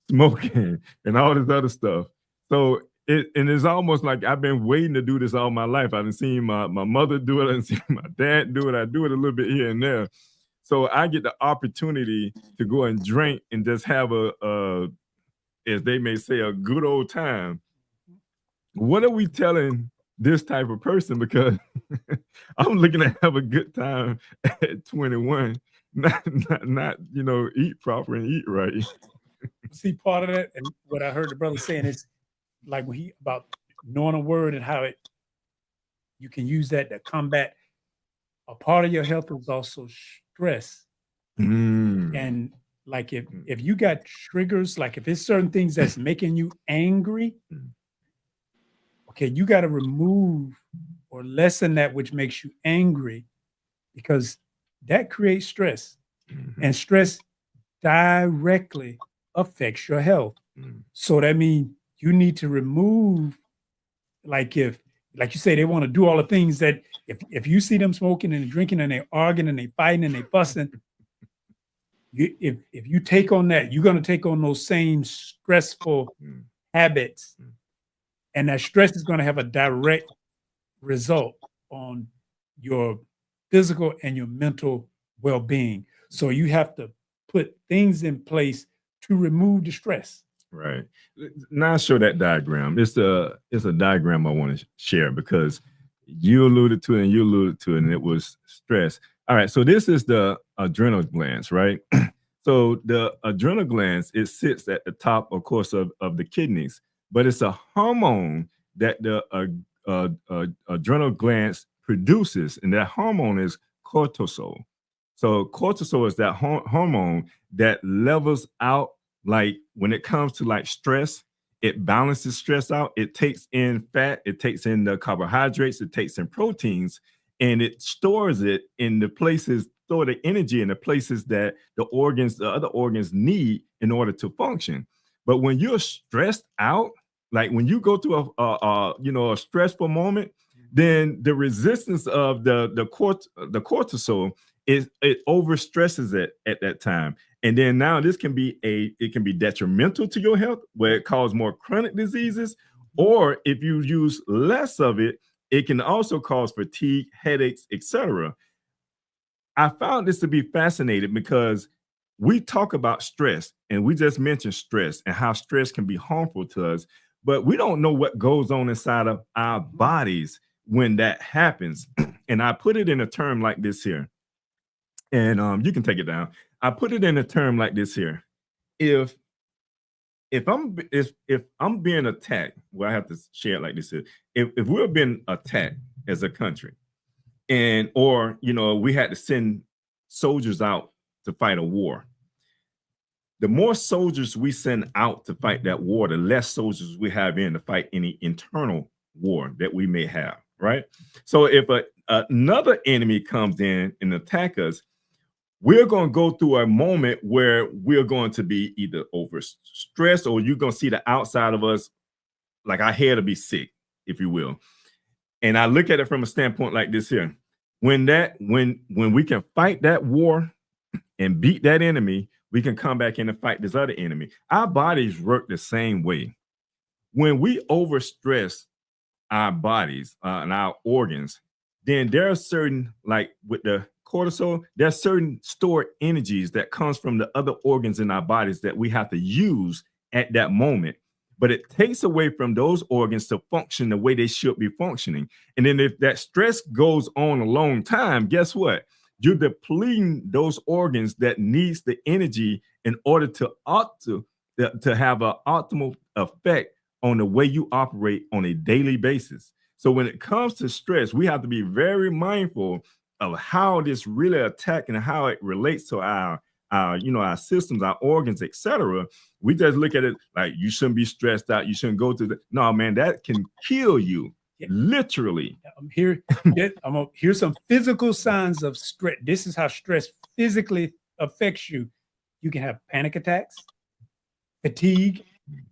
Speaker 1: smoking, and all this other stuff. So it's almost like I've been waiting to do this all my life. I've seen my mother do it, I've seen my dad do it. I do it a little bit here and there. So I get the opportunity to go and drink and just have a as they may say, a good old time. What are we telling this type of person? Because I'm looking to have a good time at 21, not you know, eat proper and eat right.
Speaker 4: See, part of that, and what I heard the brother saying is like when he about knowing a word and how you can use that to combat. A part of your health is also stress. And like if you got triggers, like if it's certain things that's making you angry, okay, you got to remove or lessen that which makes you angry, because that creates stress. And stress directly affects your health. So that means you need to remove, like you say, they want to do all the things that if you see them smoking and drinking and they arguing and they fighting and they fussing, if you take on that, you're going to take on those same stressful habits, and that stress is going to have a direct result on your physical and your mental well-being. So you have to put things in place to remove the stress.
Speaker 1: Right. Now show that diagram. It's a diagram I want to share because you alluded to it and you alluded to it, and it was stress. All right. So this is the adrenal glands, right? So the adrenal glands, it sits at the top, of course, of the kidneys, but it's a hormone that the adrenal glands produces, and that hormone is cortisol. So cortisol is that hormone that levels out, like when it comes to like stress, it balances stress out. It takes in fat, it takes in the carbohydrates, it takes in proteins, and it stores it in the places, store the energy in the places that the other organs need in order to function. But when you're stressed out, like when you go through a stressful moment, then the resistance of the cortisol it overstresses it at that time. And then now this can be detrimental to your health, where it causes more chronic diseases, or if you use less of it, it can also cause fatigue, headaches, etc. I found this to be fascinating because we talk about stress, and we just mentioned stress and how stress can be harmful to us, but we don't know what goes on inside of our bodies when that happens. And I put it in a term like this here, and you can take it down. I put it in a term like this here. If I'm being attacked, well, I have to share it like this here. If we're being attacked as a country, and or we had to send soldiers out to fight a war, the more soldiers we send out to fight that war, the less soldiers we have in to fight any internal war that we may have, right? So if another enemy comes in and attack us, we're going to go through a moment where we're going to be either overstressed, or you're going to see the outside of us, like our hair to be sick, if you will. And I look at it from a standpoint like this here. When we can fight that war and beat that enemy, we can come back in and fight this other enemy. Our bodies work the same way. When we overstress our bodies and our organs, then there are certain, like with the cortisol, there are certain stored energies that comes from the other organs in our bodies that we have to use at that moment. But it takes away from those organs to function the way they should be functioning. And then if that stress goes on a long time, guess what? You're depleting those organs that needs the energy in order to have an optimal effect on the way you operate on a daily basis. So when it comes to stress, we have to be very mindful of how this really attacks and how it relates to our systems, our organs, etc. We just look at it like you shouldn't be stressed out. You shouldn't go to no, man, that can kill you. Yeah. Literally.
Speaker 4: Here's some physical signs of stress. This is how stress physically affects you. You can have panic attacks, fatigue,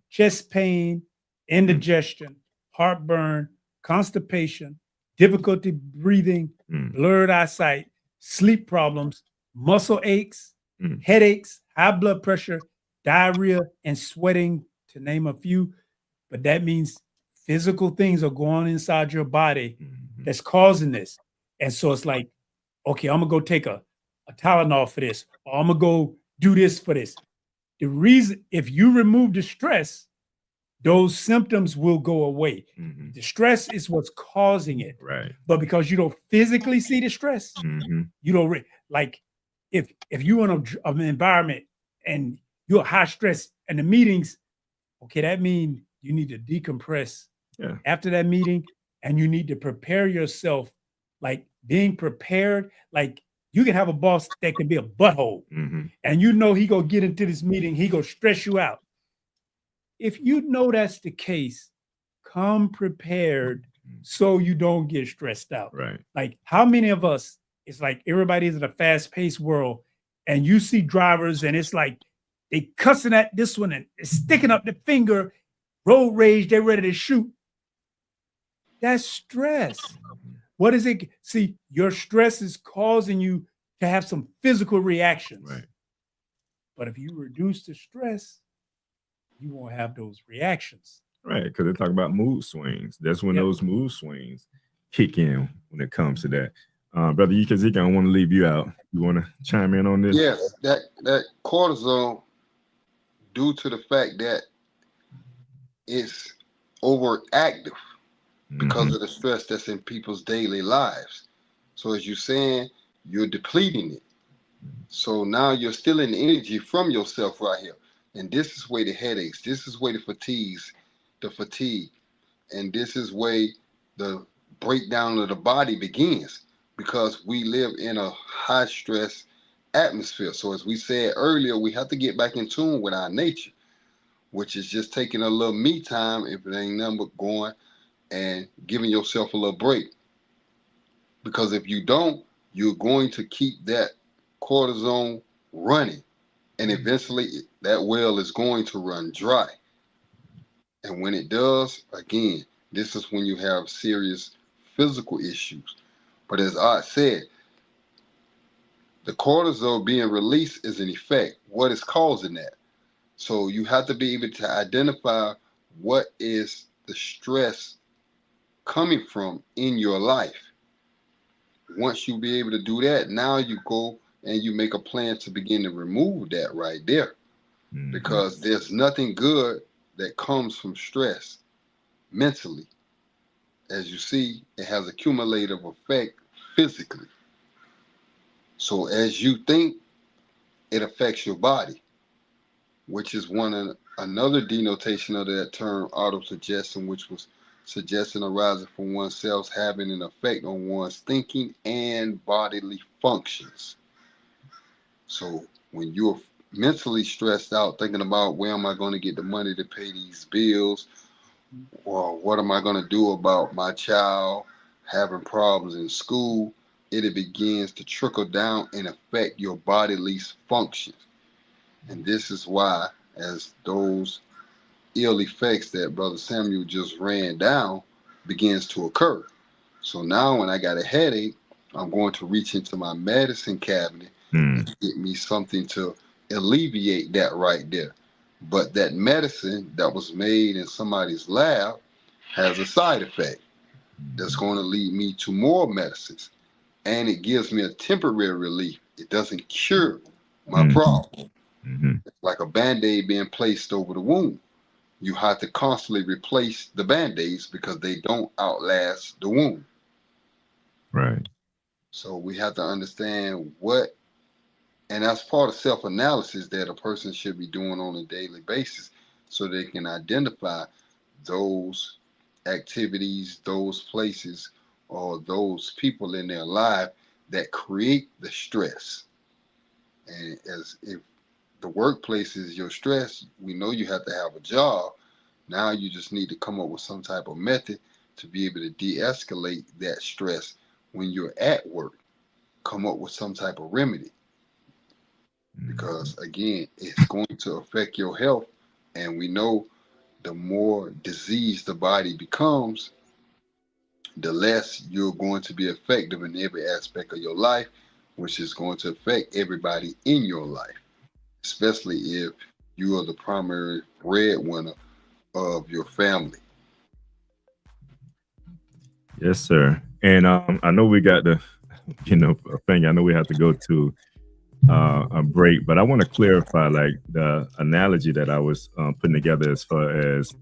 Speaker 4: chest pain, indigestion, heartburn, constipation, difficulty breathing, blurred eyesight, sleep problems, muscle aches, headaches, high blood pressure, diarrhea, and sweating, to name a few. But that means physical things are going on inside your body that's causing this. And so it's like, okay, I'm gonna go take a Tylenol for this, or I'm gonna go do this for this. The reason, if you remove the stress, those symptoms will go away. The stress is what's causing it.
Speaker 1: Right.
Speaker 4: But because you don't physically see the stress, you don't like if you're in an environment and you're high stress and the meetings, okay, that means you need to decompress after that meeting, and you need to prepare yourself. Like being prepared, like you can have a boss that can be a butthole, and he gonna get into this meeting, he gonna stress you out. If you know that's the case, come prepared so you don't get stressed out.
Speaker 1: Right.
Speaker 4: Like how many of us, it's like everybody's in a fast-paced world, and you see drivers and it's like they cussing at this one and sticking up the finger, road rage, they're ready to shoot. That's stress. What is it? See, your stress is causing you to have some physical reactions.
Speaker 1: Right.
Speaker 4: But if you reduce the stress, you won't have those reactions.
Speaker 1: Right, because they talk about mood swings. That's when those mood swings kick in when it comes to that. Brother Yikazika, I don't want to leave you out. You want to chime in on this?
Speaker 5: Yes, that cortisol, due to the fact that it's overactive because of the stress that's in people's daily lives. So as you're saying, you're depleting it. So now you're stealing energy from yourself right here. And this is where the headaches, this is where the fatigue, and this is where the breakdown of the body begins, because we live in a high stress atmosphere. So as we said earlier, we have to get back in tune with our nature. which is just taking a little me time if it ain't nothing but going and giving yourself a little break. Because if you don't, you're going to keep that cortisone running. And eventually that well is going to run dry. And when it does, again, this is when you have serious physical issues. But as Art said, the cortisol being released is an effect. What is causing that? So you have to be able to identify what is the stress coming from in your life. Once you be able to do that, now you go and you make a plan to begin to remove that right there. Because there's nothing good that comes from stress mentally. As you see, it has a cumulative effect physically. So as you think, it affects your body, which is another denotation of that term autosuggestion, which was suggestion arising from oneself having an effect on one's thinking and bodily functions. So when you're mentally stressed out, thinking about where am I going to get the money to pay these bills, or what am I going to do about my child having problems in school, it begins to trickle down and affect your bodily functions. And this is why, as those ill effects that Brother Samuel just ran down begins to occur. So now when I got a headache, I'm going to reach into my medicine cabinet and get me something to alleviate that right there. But that medicine that was made in somebody's lab has a side effect that's going to lead me to more medicines. And it gives me a temporary relief. It doesn't cure my problem. It's like a Band-Aid being placed over the wound. You have to constantly replace the Band-Aids because they don't outlast the wound.
Speaker 1: Right.
Speaker 5: So we have to understand what, and that's part of self-analysis that a person should be doing on a daily basis so they can identify those activities, those places, or those people in their life that create the stress. And as if the workplace is your stress, we know you have to have a job. Now you just need to come up with some type of method to be able to de-escalate that stress when you're at work. Come up with some type of remedy. Because again, it's going to affect your health. And we know the more diseased the body becomes, the less you're going to be effective in every aspect of your life, which is going to affect everybody in your life, especially if you are the primary breadwinner of your family.
Speaker 1: Yes, sir. And I know we got the, thing. I know we have to go to a break, but I want to clarify, like the analogy that I was putting together as far as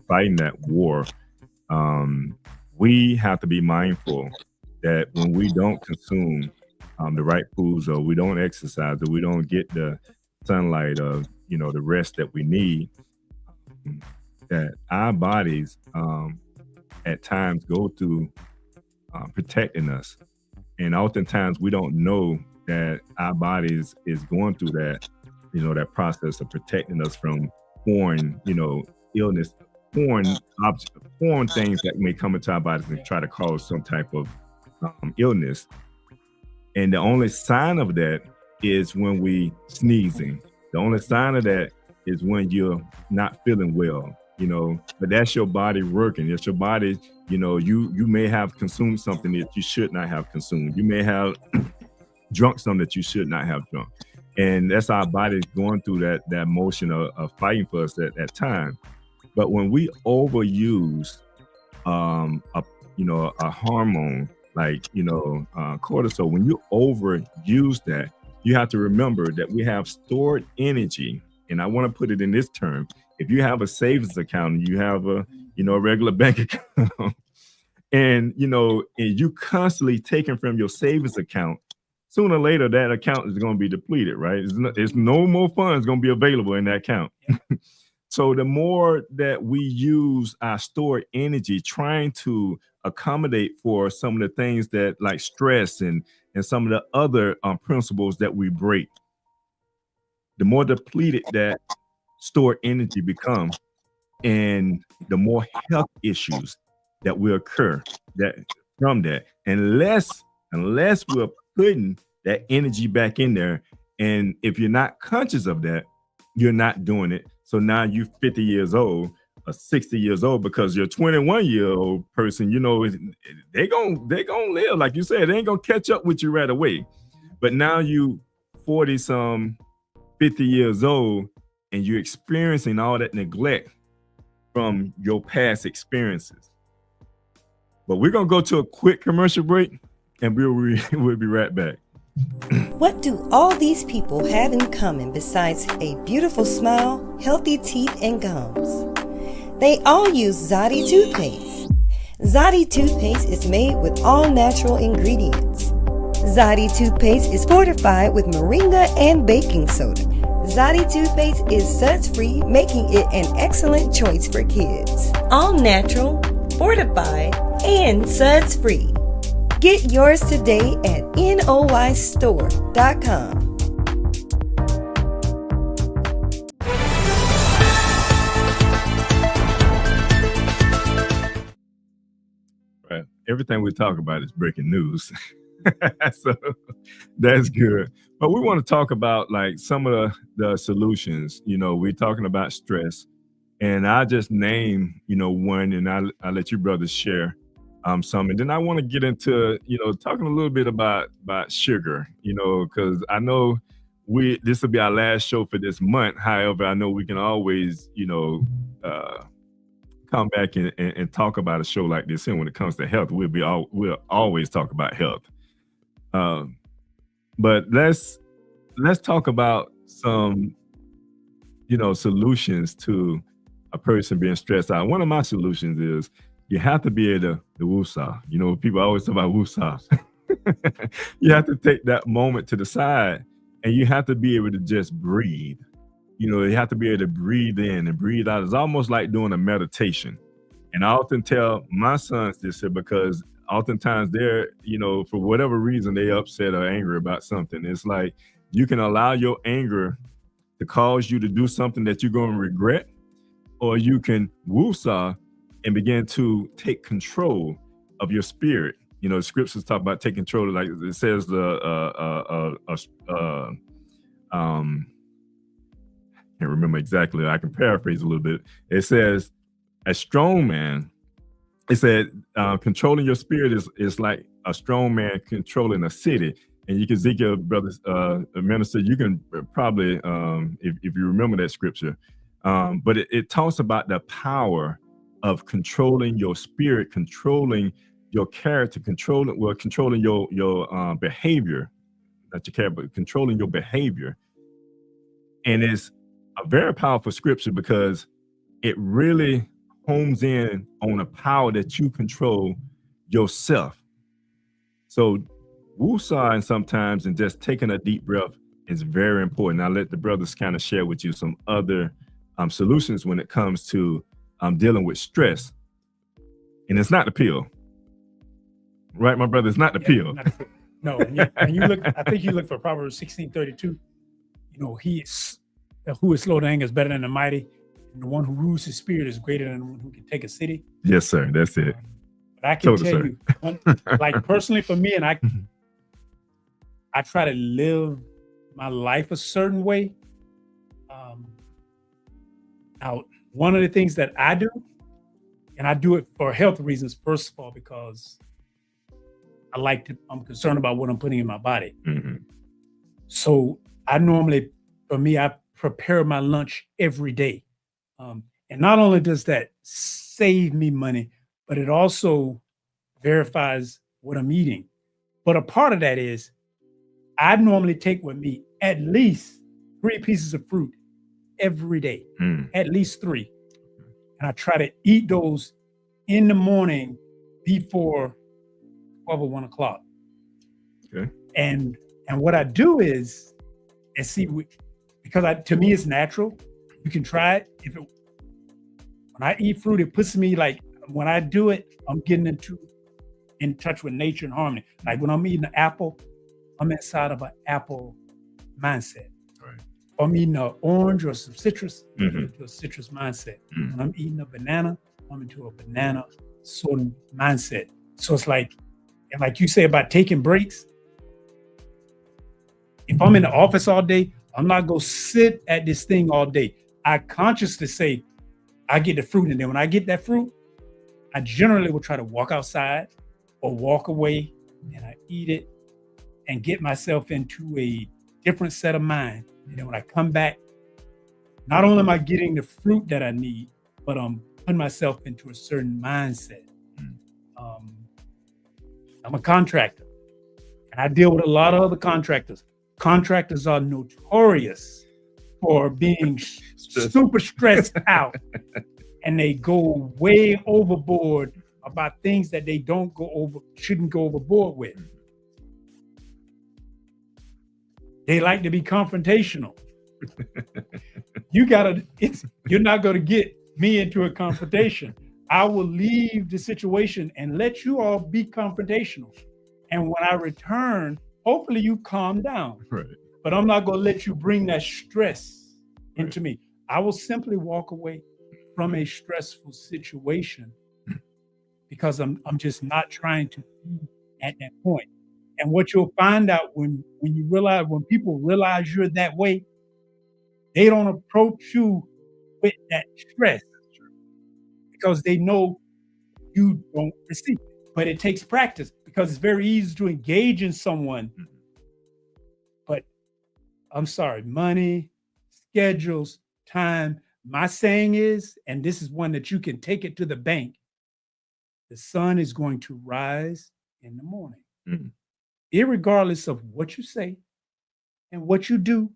Speaker 1: fighting that war. We have to be mindful that when we don't consume the right foods, or we don't exercise, or we don't get the sunlight, or the rest that we need, that our bodies at times go through protecting us, and oftentimes we don't know that our bodies is going through that, that process of protecting us from foreign, illness, foreign things that may come into our bodies and try to cause some type of illness. And the only sign of that is when we sneezing. The only sign of that is when you're not feeling well, but that's your body working. It's your body, you may have consumed something that you should not have consumed. You may have drunk something that you should not have drunk. And that's our body going through that motion of fighting for us at that time. But when we overuse a hormone like cortisol, when you overuse that, you have to remember that we have stored energy. And I want to put it in this term: if you have a savings account and you have a regular bank account, and you constantly taking from your savings account, sooner or later that account is going to be depleted, right? There's no more funds going to be available in that account. So the more that we use our stored energy trying to accommodate for some of the things that, like stress and some of the other principles that we break, the more depleted that stored energy become, and the more health issues that will occur that from that, unless we're putting that energy back in there. And if you're not conscious of that, you're not doing it. So now you're 50 years old or 60 years old, because you're 21-year-old person, you know, they gonna live, like you said, they ain't gonna catch up with you right away. But now you 40 some 50 years old, and you're experiencing all that neglect from your past experiences. But we're gonna go to a quick commercial break, and we'll be right back.
Speaker 3: What do all these people have in common besides a beautiful smile, healthy teeth, and gums? They all use Zodi toothpaste. Zodi toothpaste is made with all natural ingredients. Zodi toothpaste is fortified with moringa and baking soda. Zodi toothpaste is suds-free, making it an excellent choice for kids. All natural, fortified, and suds-free. Get yours today at noistore.com.
Speaker 1: Right. Everything we talk about is breaking news. So that's good. But we want to talk about like some of the solutions. You know, we're talking about stress, and I just name, you know, one, and I'll let you brothers share some. And then I want to get into, you know, talking a little bit about sugar, you know, because I know this will be our last show for this month. However, I know we can always, you know, come back and talk about a show like this. And when it comes to health, we'll always talk about health. But let's talk about some, you know, solutions to a person being stressed out. One of my solutions is you have to be able to woosah. You know, people always talk about woosah. You have to take that moment to the side, and you have to be able to just breathe. You know, you have to be able to breathe in and breathe out. It's almost like doing a meditation. And I often tell my sons this because oftentimes they're, you know, for whatever reason, they upset or angry about something. It's like you can allow your anger to cause you to do something that you're going to regret, or you can woosah and begin to take control of your spirit. You know, the scriptures talk about taking control. Like it says, can't remember exactly. I can paraphrase a little bit. It says, a strong man, it said, controlling your spirit is like a strong man controlling a city. And you can, Ezekiel, brothers, minister, you can probably, if you remember that scripture, but it talks about the power of controlling your spirit, controlling your character, controlling your behavior, not your character, but controlling your behavior. And it's a very powerful scripture because it really homes in on a power that you control yourself. So woosah sometimes, and just taking a deep breath is very important. I'll let the brothers kind of share with you some other solutions when it comes to dealing with stress. And it's not the pill. Right, my brother? It's not the pill.
Speaker 4: Not no, when you look, I think you look for Proverbs 16:32. You know, who is slow to anger is better than the mighty, and the one who rules his spirit is greater than the one who can take a city.
Speaker 1: Yes, sir. That's it.
Speaker 4: But I can tell you, like personally for me, and I try to live my life a certain way. Now, one of the things that I do, and I do it for health reasons, first of all, because I'm concerned about what I'm putting in my body.
Speaker 1: Mm-hmm.
Speaker 4: So I prepare my lunch every day. And not only does that save me money, but it also verifies what I'm eating. But a part of that is I normally take with me at least 3 pieces of fruit every day, at least 3. And I try to eat those in the morning before 12 or 1 o'clock.
Speaker 1: Okay.
Speaker 4: And what I do is, and see, because to me it's natural. You can try it. When I eat fruit, it puts me like, when I do it, I'm getting in touch with nature and harmony. Like when I'm eating an apple, I'm inside of an apple mindset.
Speaker 1: Right.
Speaker 4: If I'm eating an orange or some citrus, I'm
Speaker 1: Mhm.
Speaker 4: into a citrus mindset.
Speaker 1: Mm.
Speaker 4: When I'm eating a banana, I'm into a banana sort of mindset. So it's like, and like you say about taking breaks, if I'm in the office all day, I'm not going to sit at this thing all day. I consciously say, I get the fruit. And then when I get that fruit, I generally will try to walk outside or walk away and I eat it and get myself into a different set of mind. And then when I come back, not only am I getting the fruit that I need, but I'm putting myself into a certain mindset. I'm a contractor and I deal with a lot of other contractors. Contractors are notorious for being super stressed out and they go way overboard about things that they shouldn't go overboard with. They like to be confrontational. You're not going to get me into a confrontation. I will leave the situation and let you all be confrontational. And when I return, hopefully you calm down.
Speaker 1: Right.
Speaker 4: But I'm not going to let you bring that stress into me. I will simply walk away from a stressful situation because I'm just not trying to be at that point. And what you'll find out when people realize you're that way, they don't approach you with that stress because they know you don't receive it. But it takes practice because it's very easy to engage in someone. But I'm sorry, money, schedules, time. My saying is, and this is one that you can take it to the bank, the sun is going to rise in the morning.
Speaker 1: Mm.
Speaker 4: Irregardless of what you say and what you do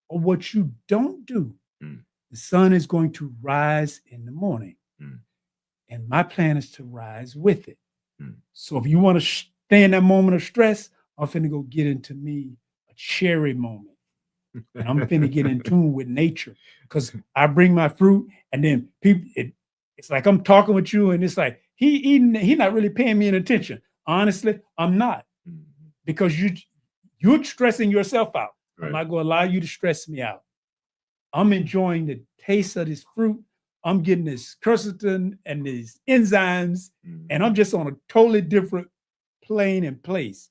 Speaker 4: or what you don't do, the sun is going to rise in the morning. And my plan is to rise with it. So if you want to stay in that moment of stress, I'm finna go get into me a cherry moment. And I'm finna get in tune with nature because I bring my fruit and then people, it's like I'm talking with you and it's like he not really paying me any attention. Honestly, I'm not because you're stressing yourself out.
Speaker 1: Right.
Speaker 4: I'm not going to allow you to stress me out. I'm enjoying the taste of this fruit. I'm getting this quercetin and these enzymes, and I'm just on a totally different plane and place.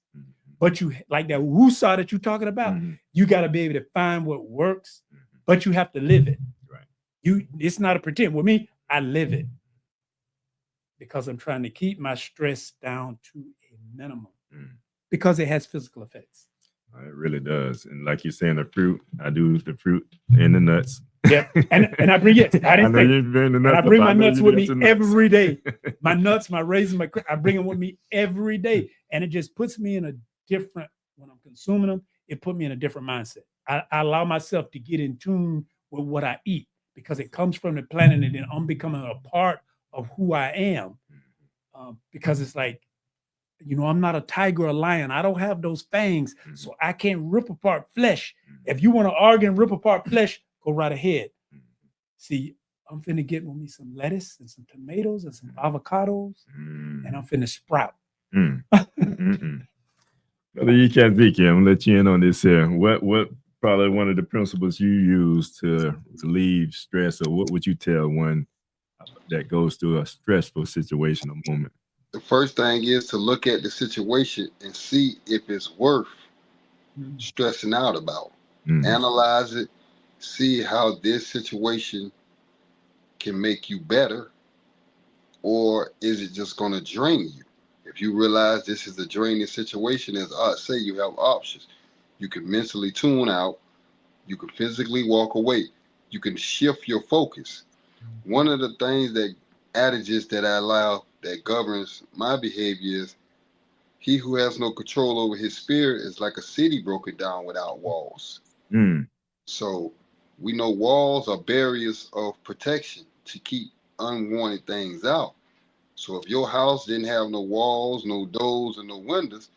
Speaker 4: But you like that woosah that you're talking about, you got to be able to find what works, but you have to live it.
Speaker 1: Right.
Speaker 4: It's not a pretend. With me, I live it because I'm trying to keep my stress down to a minimum because it has physical effects.
Speaker 1: It really does. And like you're saying, the fruit, I do the fruit and the nuts.
Speaker 4: Yep. And I bring it. I bring my nuts with me every day. My nuts, my raisins, I bring them with me every day. And it just puts me in a different, when I'm consuming them, it put me in a different mindset. I allow myself to get in tune with what I eat because it comes from the planet and then I'm becoming a part of who I am. Because it's like, I'm not a tiger or a lion. I don't have those fangs, so I can't rip apart flesh. If you want to argue and rip apart flesh, go right ahead. See, I'm finna get with me some lettuce and some tomatoes and some avocados, and I'm finna sprout.
Speaker 1: Brother Yisrael-Scott, I'm gonna let you in on this here. What probably one of the principles you use to relieve stress, or what would you tell one that goes through a stressful situation or moment?
Speaker 5: The first thing is to look at the situation and see if it's worth stressing out about. Analyze it, see how this situation can make you better, or is it just going to drain you? If you realize this is a draining situation, as I say, you have options. You can mentally tune out, you can physically walk away, you can shift your focus. One of the things that adages that I allow that governs my behavior is, he who has no control over his spirit is like a city broken down without walls. So we know walls are barriers of protection to keep unwanted things out. So if your house didn't have no walls, no doors, and no windows,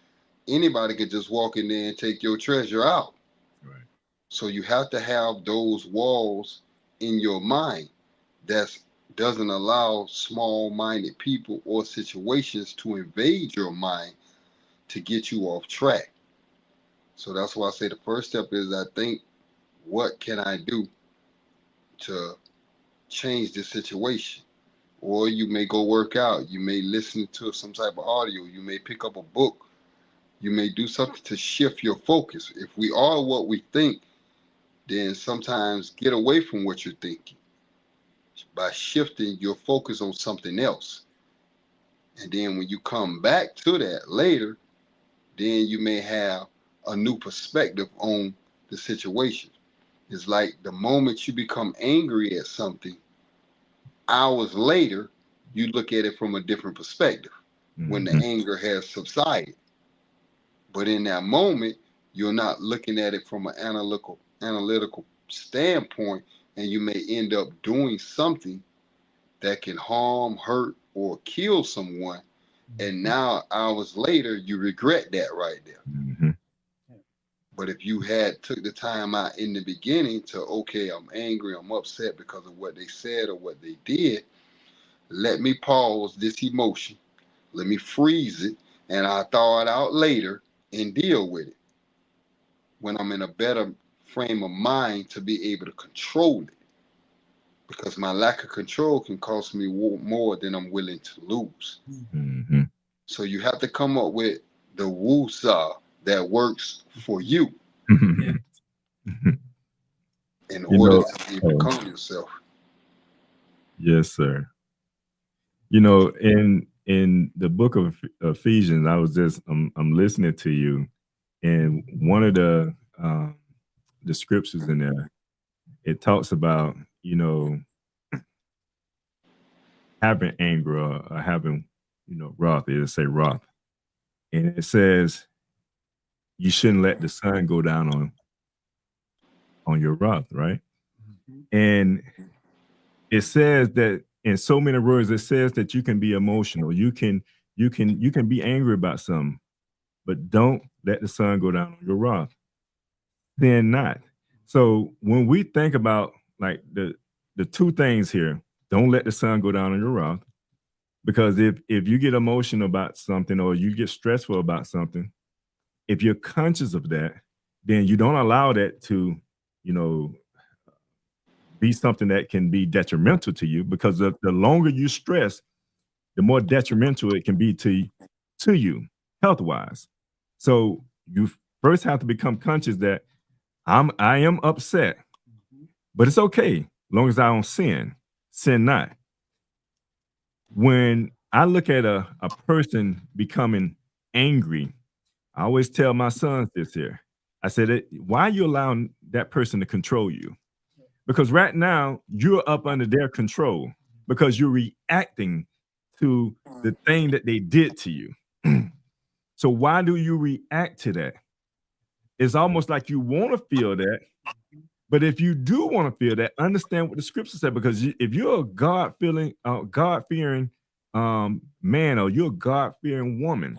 Speaker 5: anybody could just walk in there and take your treasure out.
Speaker 1: Right.
Speaker 5: So you have to have those walls in your mind that doesn't allow small-minded people or situations to invade your mind to get you off track. So that's why I say the first step is, I think, what can I do to change the situation? Or you may go work out. You may listen to some type of audio. You may pick up a book. You may do something to shift your focus. If we are what we think, then sometimes get away from what you're thinking by shifting your focus on something else. And then when you come back to that later, then you may have a new perspective on the situation. It's like the moment you become angry at something, hours later, you look at it from a different perspective when the anger has subsided. But in that moment, you're not looking at it from an analytical standpoint, and you may end up doing something that can harm, hurt, or kill someone. And now, hours later, you regret that right there.
Speaker 1: Mm-hmm.
Speaker 5: But if you had took the time out in the beginning to, okay, I'm angry, I'm upset because of what they said or what they did, let me pause this emotion, let me freeze it, and I'll thaw it out later and deal with it when I'm in a better frame of mind to be able to control it. Because my lack of control can cost me more than I'm willing to lose.
Speaker 1: Mm-hmm.
Speaker 5: So you have to come up with the woo-saw that works for you in order to be able to calm yourself.
Speaker 1: Yes, sir. You know, in the book of Ephesians, I was just I'm listening to you, and one of the scriptures in there, it talks about, you know, having anger or having, you know, wrath. It'll say wrath, and it says you shouldn't let the sun go down on your wrath, right? And it says that in so many words, it says that you can be emotional, you can be angry about something, but don't let the sun go down on your wrath. Then not. So when we think about like the two things here, don't let the sun go down on your wrath, because if you get emotional about something or you get stressful about something, if you're conscious of that, then you don't allow that to, you know, be something that can be detrimental to you, because the longer you stress, the more detrimental it can be to you health-wise. So you first have to become conscious that I am upset, but it's okay as long as I don't sin not. When I look at a person becoming angry, I always tell my sons this here. I said, why are you allowing that person to control you? Because right now you're up under their control because you're reacting to the thing that they did to you. So why do you react to that? It's almost like you want to feel that, but if you do want to feel that, understand what the scripture said. Because if you're a God-fearing man, or you're a God-fearing woman,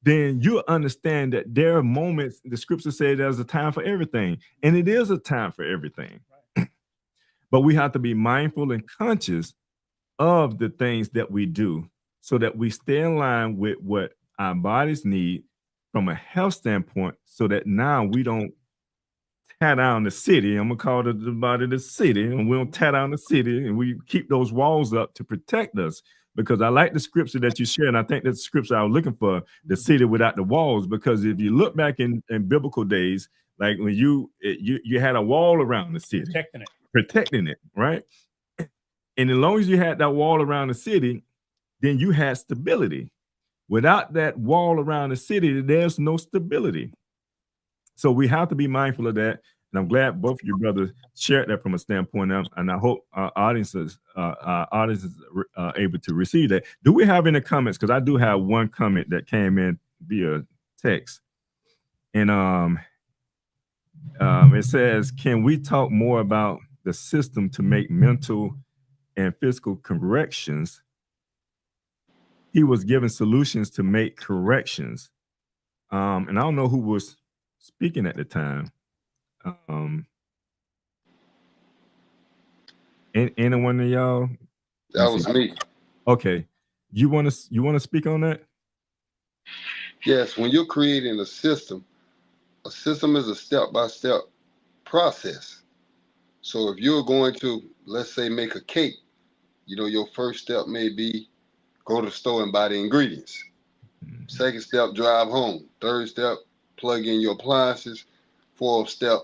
Speaker 1: then you understand that there are moments, the scripture said there's a time for everything, and it is a time for everything. But we have to be mindful and conscious of the things that we do so that we stay in line with what our bodies need from a health standpoint, so that now we don't tear down the city. I'm gonna call the body the city, and we don't tear down the city, and we keep those walls up to protect us. Because I like the scripture that you shared, and I think that's the scripture I was looking for, the city without the walls. Because if you look back in biblical days, like when you had a wall around the city, protecting it, right? And as long as you had that wall around the city, then you had stability. Without that wall around the city, there's no stability. So we have to be mindful of that. And I'm glad both of you brothers shared that from a standpoint of, and I hope our audiences are able to receive that. Do we have any comments? Because I do have one comment that came in via text. And it says, can we talk more about the system to make mental and physical corrections? He was given solutions to make corrections. And I don't know who was speaking at the time. Anyone of y'all?
Speaker 5: That was me.
Speaker 1: Okay. You want to speak on that?
Speaker 5: Yes, when you're creating a system is a step-by-step process. So if you're going to, let's say, make a cake, your first step may be go to the store and buy the ingredients. Second step, drive home. Third step, plug in your appliances. Fourth step,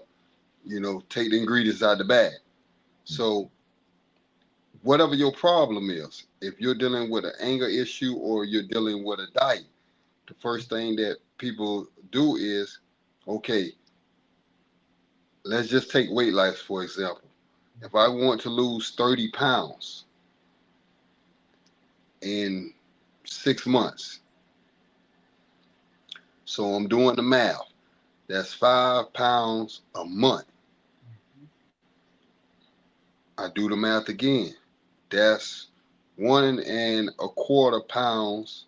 Speaker 5: take the ingredients out of the bag. So whatever your problem is, if you're dealing with an anger issue or you're dealing with a diet, the first thing that people do is, okay, let's just take weight loss, for example. If I want to lose 30 pounds in 6 months, so I'm doing the math, that's 5 pounds a month. I do the math again. That's 1.25 pounds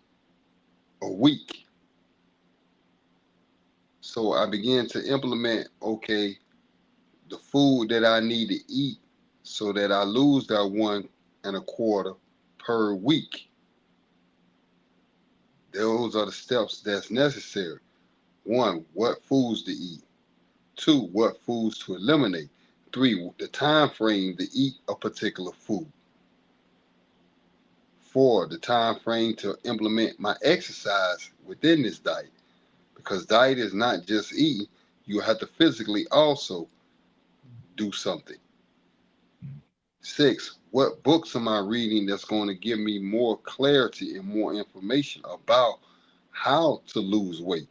Speaker 5: a week. So I begin to implement, okay, the food that I need to eat so that I lose that 1.25 per week. Those are the steps that's necessary. 1, what foods to eat. 2, what foods to eliminate. 3, the time frame to eat a particular food. 4, the time frame to implement my exercise within this diet. Because diet is not just eating, you have to physically also do something. 6, what books am I reading that's going to give me more clarity and more information about how to lose weight?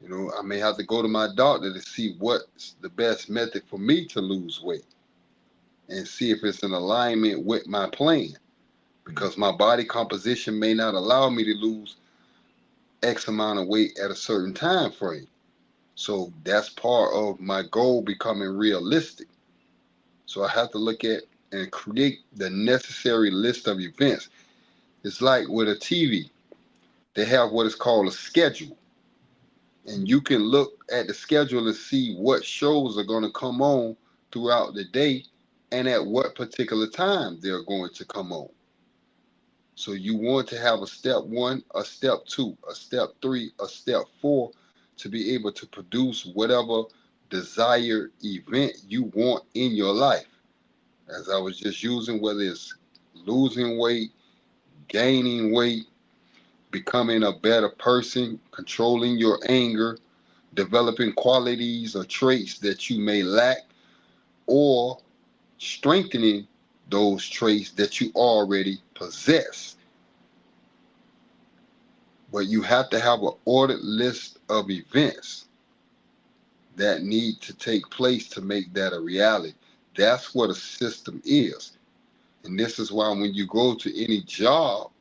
Speaker 5: I may have to go to my doctor to see what's the best method for me to lose weight and see if it's in alignment with my plan, because my body composition may not allow me to lose X amount of weight at a certain time frame. So that's part of my goal becoming realistic. So I have to look at and create the necessary list of events. It's like with a TV, they have what is called a schedule. And you can look at the schedule and see what shows are going to come on throughout the day and at what particular time they're going to come on. So you want to have a step 1, a step 2, a step 3, a step 4 to be able to produce whatever desired event you want in your life. As I was just using, whether it's losing weight, gaining weight, becoming a better person, controlling your anger, developing qualities or traits that you may lack, or strengthening those traits that you already possess. But you have to have an ordered list of events that need to take place to make that a reality. That's what a system is. And this is why when you go to any job,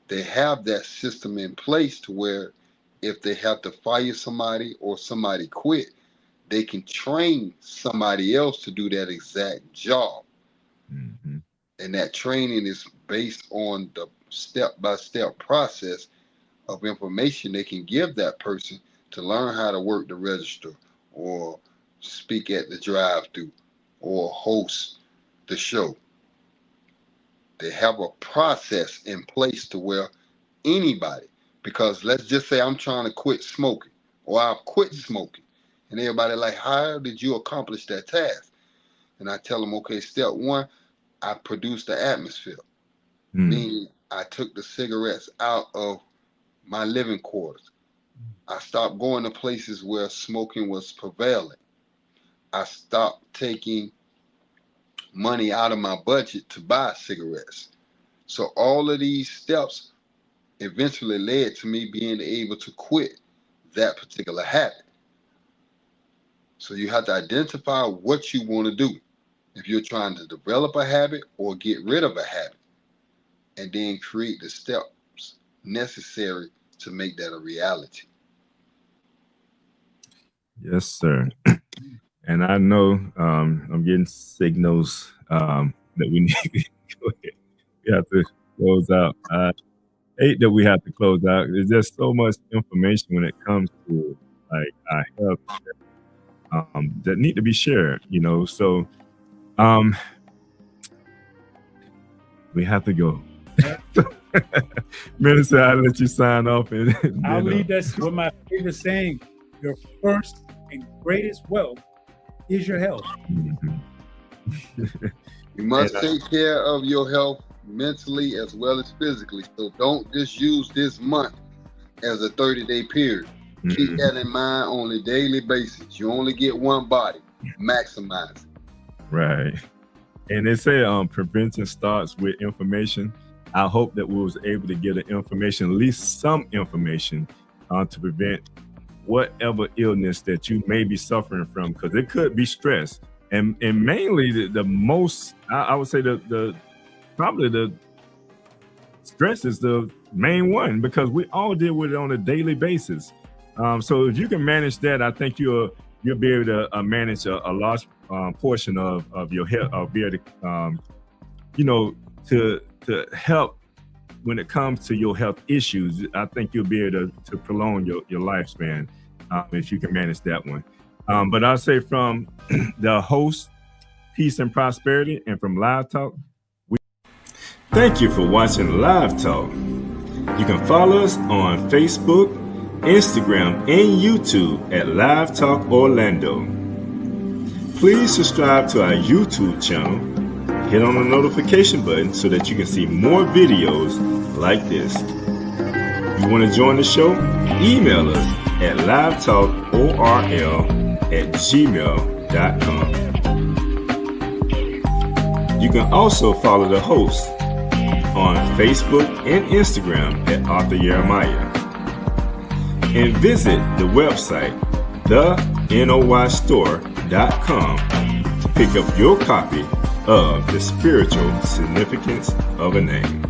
Speaker 5: they have that system in place to where if they have to fire somebody or somebody quit, they can train somebody else to do that exact job. Mm-hmm. And that training is based on the step-by-step process of information they can give that person to learn how to work the register or speak at the drive-thru or host the show. They have a process in place to where anybody, because let's just say I'm trying to quit smoking or I've quit smoking, and everybody like, how did you accomplish that task? And I tell them, okay, step 1, I produced the atmosphere. Meaning I took the cigarettes out of my living quarters. I stopped going to places where smoking was prevalent. I stopped taking money out of my budget to buy cigarettes. So all of these steps eventually led to me being able to quit that particular habit. So you have to identify what you want to do. If you're trying to develop a habit or get rid of a habit, and then create the steps necessary to make that a reality.
Speaker 1: Yes, sir. And I know I'm getting signals that we need to go ahead. We have to close out. I hate that we have to close out. There's just so much information when it comes to like our health that need to be shared, So we have to go. Minister, I'll let you sign off.
Speaker 4: I'll leave this with my favorite saying. Your first and greatest wealth is your health.
Speaker 1: Mhm.
Speaker 5: You must
Speaker 1: And,
Speaker 5: take care of your health mentally as well as physically. So don't just use this month as a 30-day period. Keep that in mind on a daily basis. You only get one body. Maximize it.
Speaker 1: Right. And they say prevention starts with information. I hope that we was able to get an information, at least some information, to prevent whatever illness that you may be suffering from, because it could be stress. And mainly the most, I would say probably the stress is the main one, because we all deal with it on a daily basis. So if you can manage that, I think you'll be able to manage a large portion of your health, or be able to, to help when it comes to your health issues. I think you'll be able to prolong your lifespan if you can manage that one. But I'll say from the host, Peace and Prosperity, and from Live Talk, thank you for watching Live Talk. You can follow us on Facebook, Instagram, and YouTube at Live Talk Orlando. Please subscribe to our YouTube channel. Hit on the notification button so that you can see more videos like this. You want to join the show? Email us at livetalkorl@gmail.com. You can also follow the host on Facebook and Instagram at Arthur Jeremiah. And visit the website, thenoystore.com, to pick up your copy of The Spiritual Significance of a Name.